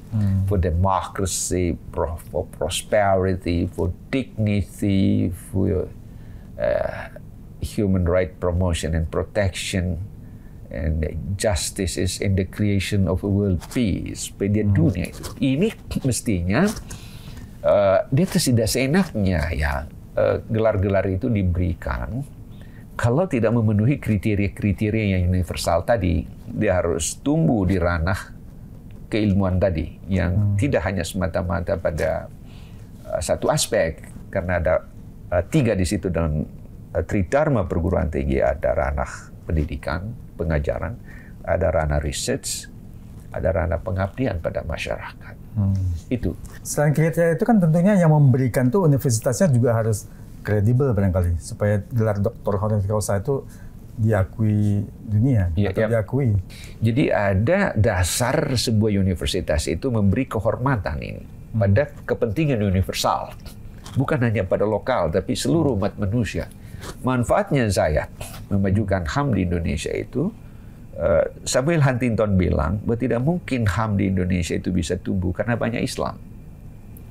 for democracy, for prosperity, for dignity, for human right promotion and protection and justice is in the creation of a world peace, pedia dunia itu. Ini mestinya dia tidak seenaknya ya gelar-gelar itu diberikan kalau tidak memenuhi kriteria-kriteria yang universal tadi. Dia harus tumbuh di ranah keilmuan tadi yang tidak hanya semata-mata pada satu aspek, karena ada 3 di situ dalam Tridharma perguruan tinggi. Ada ranah pendidikan, pengajaran, ada ranah research, ada ranah pengabdian pada masyarakat. Itu. Selain kriteria itu kan tentunya yang memberikan tuh universitasnya juga harus kredibel barangkali, supaya gelar doktor honoris causa itu diakui dunia atau diakui. Jadi ada dasar sebuah universitas itu memberi kehormatan ini pada kepentingan universal, bukan hanya pada lokal tapi seluruh umat manusia. Manfaatnya saya memajukan HAM di Indonesia itu, Samuel Huntington bilang bahwa tidak mungkin HAM di Indonesia itu bisa tumbuh karena banyak Islam.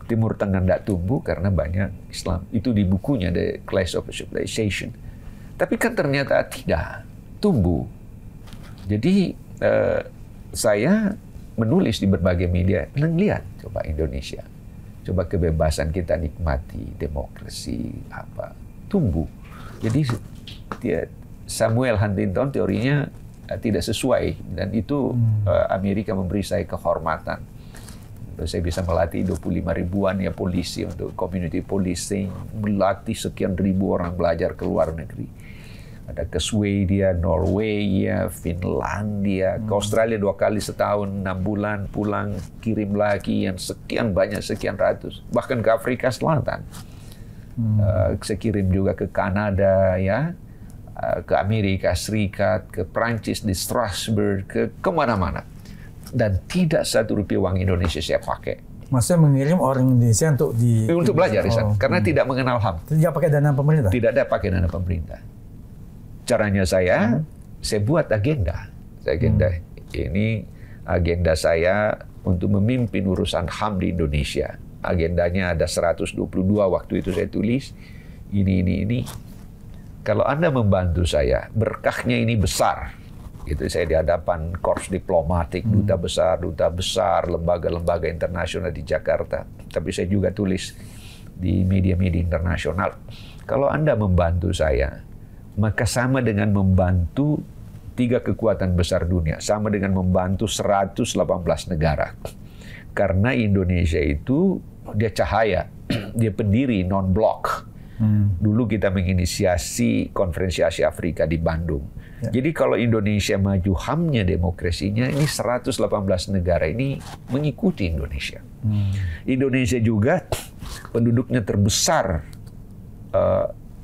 Timur Tengah tidak tumbuh karena banyak Islam. Itu di bukunya The Clash of Civilization. Tapi kan ternyata tidak tumbuh. Jadi saya menulis di berbagai media, lihat coba Indonesia, coba kebebasan kita nikmati, demokrasi tumbuh. Jadi Samuel Huntington teorinya tidak sesuai, dan itu Amerika memberi saya kehormatan. Saya bisa melatih 25 ribuan ya polisi untuk community policing, melatih sekian ribu orang belajar ke luar negeri. Ada ke Swedia, Norway, Finlandia, ke Australia 2 kali setahun, 6 bulan, pulang, kirim lagi yang sekian banyak, sekian ratus. Bahkan ke Afrika Selatan. Saya kirim juga ke Kanada, ya, ke Amerika Serikat, ke Prancis di Strasbourg, ke kemana-mana. Dan tidak satu rupiah uang Indonesia saya pakai. Maksudnya mengirim orang Indonesia untuk belajar di sana, karena tidak mengenal HAM. Tidak pakai dana pemerintah? Tidak ada pakai dana pemerintah. Caranya saya buat agenda. Ini agenda saya untuk memimpin urusan HAM di Indonesia. Agendanya ada 122 waktu itu saya tulis. Ini. Kalau Anda membantu saya, berkahnya ini besar. Gitu, saya di hadapan korps diplomatik, duta besar, lembaga-lembaga internasional di Jakarta. Tapi saya juga tulis di media-media internasional. Kalau Anda membantu saya, maka sama dengan membantu 3 kekuatan besar dunia, sama dengan membantu 118 negara. Karena Indonesia itu dia cahaya, dia pendiri non-blok. Dulu kita menginisiasi Konferensi Asia Afrika di Bandung. Jadi kalau Indonesia maju HAM-nya, demokrasinya, ini 118 negara ini mengikuti Indonesia. Indonesia juga penduduknya terbesar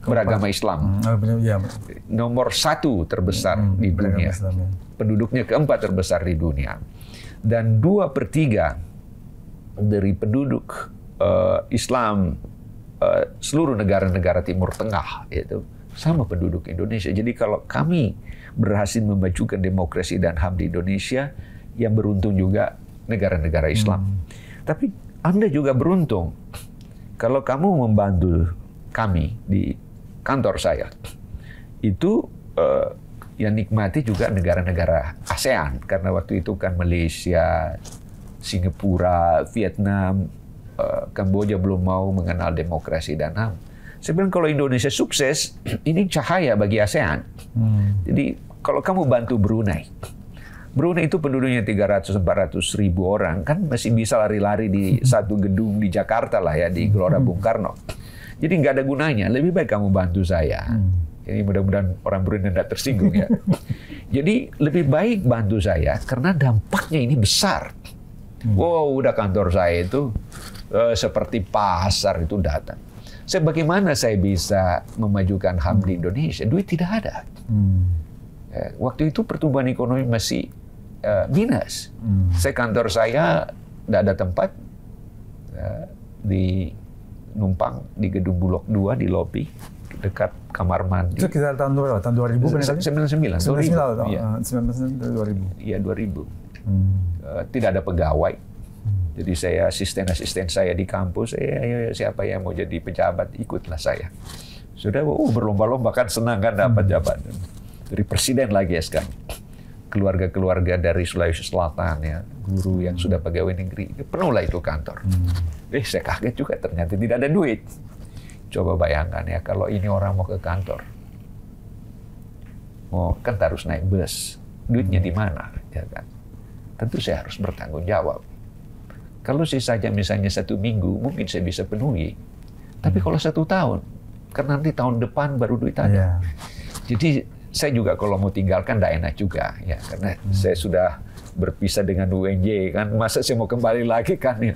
beragama Islam. Nomor 1 terbesar di dunia. Penduduknya keempat terbesar di dunia. Dan 2/3 dari penduduk Islam seluruh negara-negara Timur Tengah itu sama penduduk Indonesia. Jadi kalau kami berhasil memajukan demokrasi dan HAM di Indonesia, yang beruntung juga negara-negara Islam. Tapi Anda juga beruntung kalau kamu membantu kami di kantor saya. Itu yang nikmati juga negara-negara ASEAN, karena waktu itu kan Malaysia, Singapura, Vietnam, Kamboja belum mau mengenal demokrasi dan HAM. Saya bilang kalau Indonesia sukses, ini cahaya bagi ASEAN. Jadi kalau kamu bantu Brunei itu penduduknya 300-400 ribu orang, kan masih bisa lari-lari di satu gedung di Jakarta lah ya, di Gelora Bung Karno. Jadi nggak ada gunanya, lebih baik kamu bantu saya. Ini mudah-mudahan orang Brunei tidak tersinggung ya. Jadi lebih baik bantu saya, karena dampaknya ini besar. Wow, udah kantor saya itu seperti pasar itu datang. Bagaimana saya bisa memajukan HAM di Indonesia? Duit tidak ada. Waktu itu pertumbuhan ekonomi masih minus. Kantor saya tidak ada tempat, di numpang di gedung Bulog 2 di lobi dekat kamar mandi. Itu kita tahun berapa? Tahun 2000? 99. 2000. Iya, 2000. Tidak ada pegawai. Jadi asisten saya di kampus, siapa yang mau jadi pejabat, ikutlah saya. Sudah berlomba-lomba kan, senang kan dapat jabatan. Dari presiden lagi ya sekarang. Keluarga-keluarga dari Sulawesi Selatan ya, guru yang sudah pegawai negeri, penuhlah itu kantor. Saya kaget juga ternyata tidak ada duit. Coba bayangkan ya, kalau ini orang mau ke kantor, kan harus naik bus, duitnya di mana, ya kan? Tentu saya harus bertanggung jawab. Kalau saja misalnya 1 minggu, mungkin saya bisa penuhi. Tapi kalau 1 tahun, karena nanti tahun depan baru duit ada. Jadi saya juga kalau mau tinggalkan tidak enak juga, ya, karena saya sudah berpisah dengan UNJ kan, masa saya mau kembali lagi kan ya.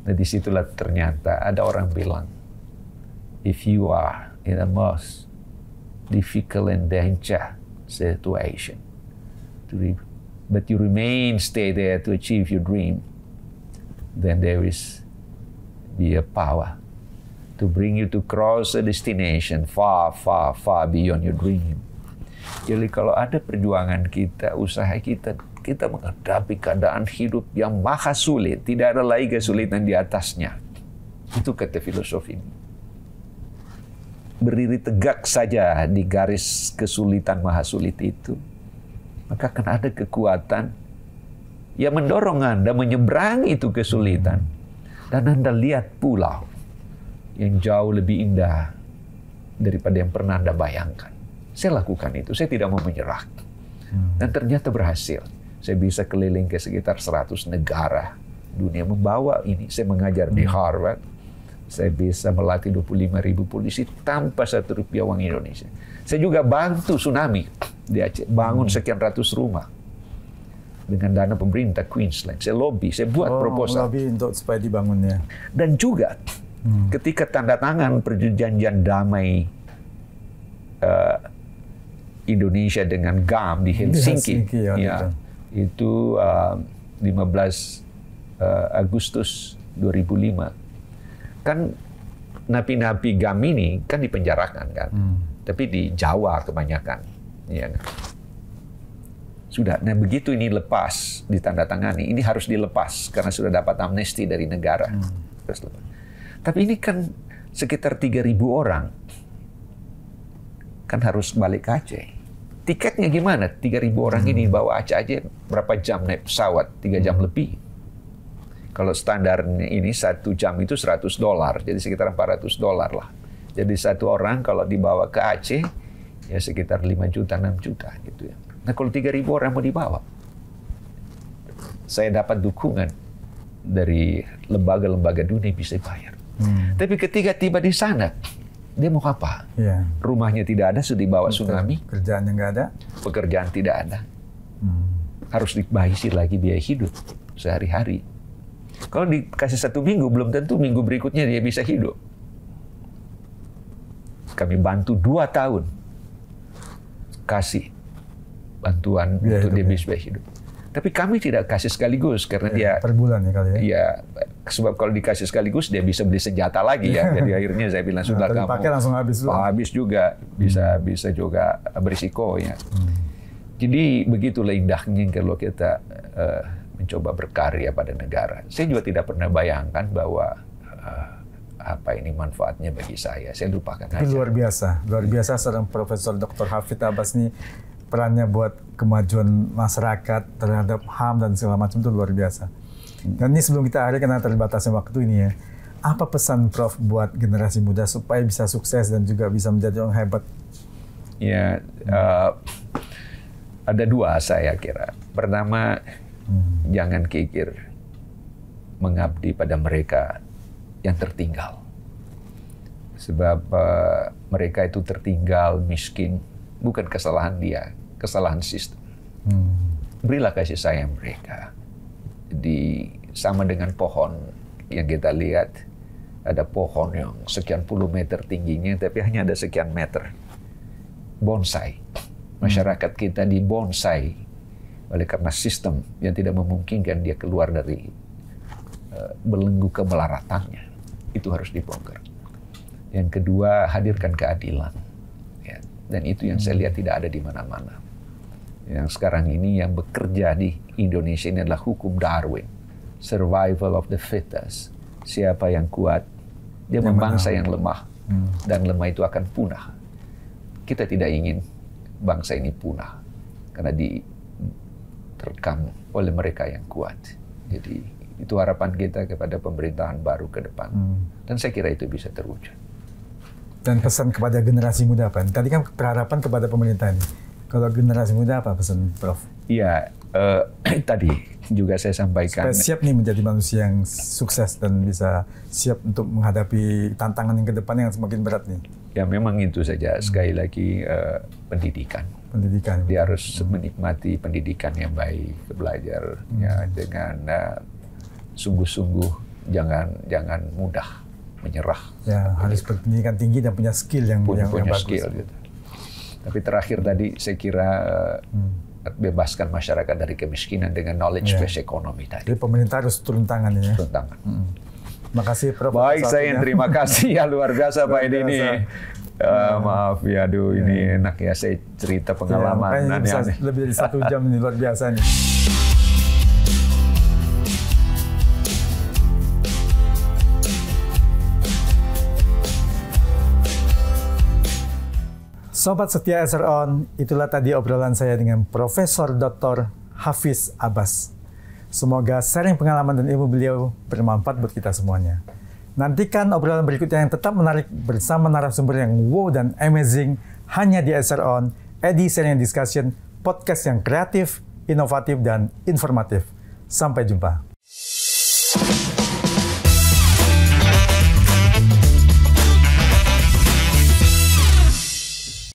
Nah disitulah ternyata ada orang bilang, if you are in the most difficult and danger situation, but you remain stay there to achieve your dream, then there is be a power to bring you to cross a destination far, far, far beyond your dream. Jadi kalau ada perjuangan kita, usaha kita menghadapi keadaan hidup yang maha sulit, tidak ada lagi kesulitan di atasnya. Itu kata filosofi ini. Berdiri tegak saja di garis kesulitan maha sulit itu, maka akan ada kekuatan yang mendorong Anda menyeberangi itu kesulitan. Dan Anda lihat pulau yang jauh lebih indah daripada yang pernah Anda bayangkan. Saya lakukan itu, saya tidak mau menyerah. Dan ternyata berhasil. Saya bisa keliling ke sekitar 100 negara dunia membawa ini. Saya mengajar di Harvard. Saya bisa melatih 25.000 polisi tanpa 1 rupiah uang Indonesia. Saya juga bantu tsunami di Aceh, bangun sekian ratus rumah dengan dana pemerintah Queensland. Saya lobby, saya buat proposal. Lobby untuk supaya dibangunnya. Dan juga ketika tanda tangan perjanjian damai Indonesia dengan GAM di Helsinki, itu 15 Agustus 2005. Kan napi-napi GAM ini kan dipenjarakan kan, tapi di Jawa kebanyakan, ya kan? Sudah. Nah begitu ini lepas ditandatangani, ini harus dilepas karena sudah dapat amnesti dari negara. Terus lepas. Tapi ini kan sekitar 3.000 orang kan harus balik ke Aceh. Tiketnya gimana? 3.000 orang ini bawa Aceh aja berapa jam naik pesawat? 3 jam lebih. Kalau standarnya ini 1 jam itu $100, jadi sekitar $400 lah. Jadi 1 orang kalau dibawa ke Aceh, ya sekitar 5 juta, 6 juta gitu ya. Nah kalau 3.000 orang mau dibawa, saya dapat dukungan dari lembaga-lembaga dunia bisa bayar. Tapi ketika tiba di sana, dia mau apa? Rumahnya tidak ada, sudah dibawa tsunami. Kerjaannya nggak ada. Pekerjaan tidak ada. Harus dibayar lagi biaya hidup sehari-hari. Kalau dikasih 1 minggu, belum tentu minggu berikutnya dia bisa hidup. Kami bantu 2 tahun. Kasih bantuan untuk dia bisa hidup. Tapi kami tidak kasih sekaligus karena dia per bulan ya kali ya. Iya, sebab kalau dikasih sekaligus dia bisa beli senjata lagi ya. Jadi akhirnya saya bilang sudah kamu pakai langsung habis. Habis juga, bisa juga berisiko ya. Jadi begitulah indahnya kalau kita mencoba berkarya pada negara. Saya juga tidak pernah bayangkan bahwa apa ini manfaatnya bagi saya. Saya lupakan aja. Luar biasa seorang Profesor Dr. Hafidz Abbas ini perannya buat kemajuan masyarakat terhadap HAM dan segala macam itu luar biasa. Dan ini sebelum kita akhiri karena terbatasnya waktu ini ya, apa pesan Prof buat generasi muda supaya bisa sukses dan juga bisa menjadi orang hebat? Ya, ada 2 saya kira. Pertama, jangan kikir mengabdi pada mereka yang tertinggal. Sebab mereka itu tertinggal, miskin, bukan kesalahan dia, kesalahan sistem. Berilah kasih sayang mereka. Sama dengan pohon yang kita lihat, ada pohon yang sekian puluh meter tingginya, tapi hanya ada sekian meter. Bonsai. Masyarakat kita dibonsai oleh karena sistem yang tidak memungkinkan dia keluar dari belenggu kemelaratannya. Itu harus dibongkar. Yang kedua, hadirkan keadilan. Ya. Dan itu yang saya lihat tidak ada di mana-mana. Yang sekarang ini yang bekerja di Indonesia ini adalah hukum Darwin. Survival of the fittest. Siapa yang kuat, dia membangsa yang lemah. dan lemah itu akan punah. Kita tidak ingin bangsa ini punah karena diterkam oleh mereka yang kuat. Jadi itu harapan kita kepada pemerintahan baru ke depan. Dan saya kira itu bisa terwujud. Dan pesan kepada generasi muda apa? Tadi kan berharapan kepada pemerintah ini. Kalau generasi muda apa pesan Prof? Iya, tadi juga saya sampaikan. Supaya siap nih menjadi manusia yang sukses dan bisa siap untuk menghadapi tantangan yang ke depan yang semakin berat nih. Ya memang itu saja. Sekali lagi pendidikan. Pendidikan. Dia harus menikmati pendidikan yang baik, belajar ya, dengan sungguh-sungguh, jangan mudah menyerah. Ya, harus berpendidikan tinggi dan punya skill yang bagus. Skill, gitu. Tapi terakhir tadi saya kira bebaskan masyarakat dari kemiskinan dengan knowledge base ekonomi tadi. Jadi pemerintah harus turun tangan ya. Turun tangan. Makasih Prof. Baik, saya yang terima kasih ya, luar biasa Pak Edi ini. Maaf ya, aduh ini enak ya saya cerita pengalaman. Ya, bisa lebih dari 1 jam ini, luar biasa nih. Sobat setia SR-On, itulah tadi obrolan saya dengan Profesor Dr. Hafiz Abbas. Semoga sharing pengalaman dan ilmu beliau bermanfaat buat kita semuanya. Nantikan obrolan berikutnya yang tetap menarik bersama narasumber yang wow dan amazing hanya di SR-On, Edi Sharing Discussion, podcast yang kreatif, inovatif, dan informatif. Sampai jumpa.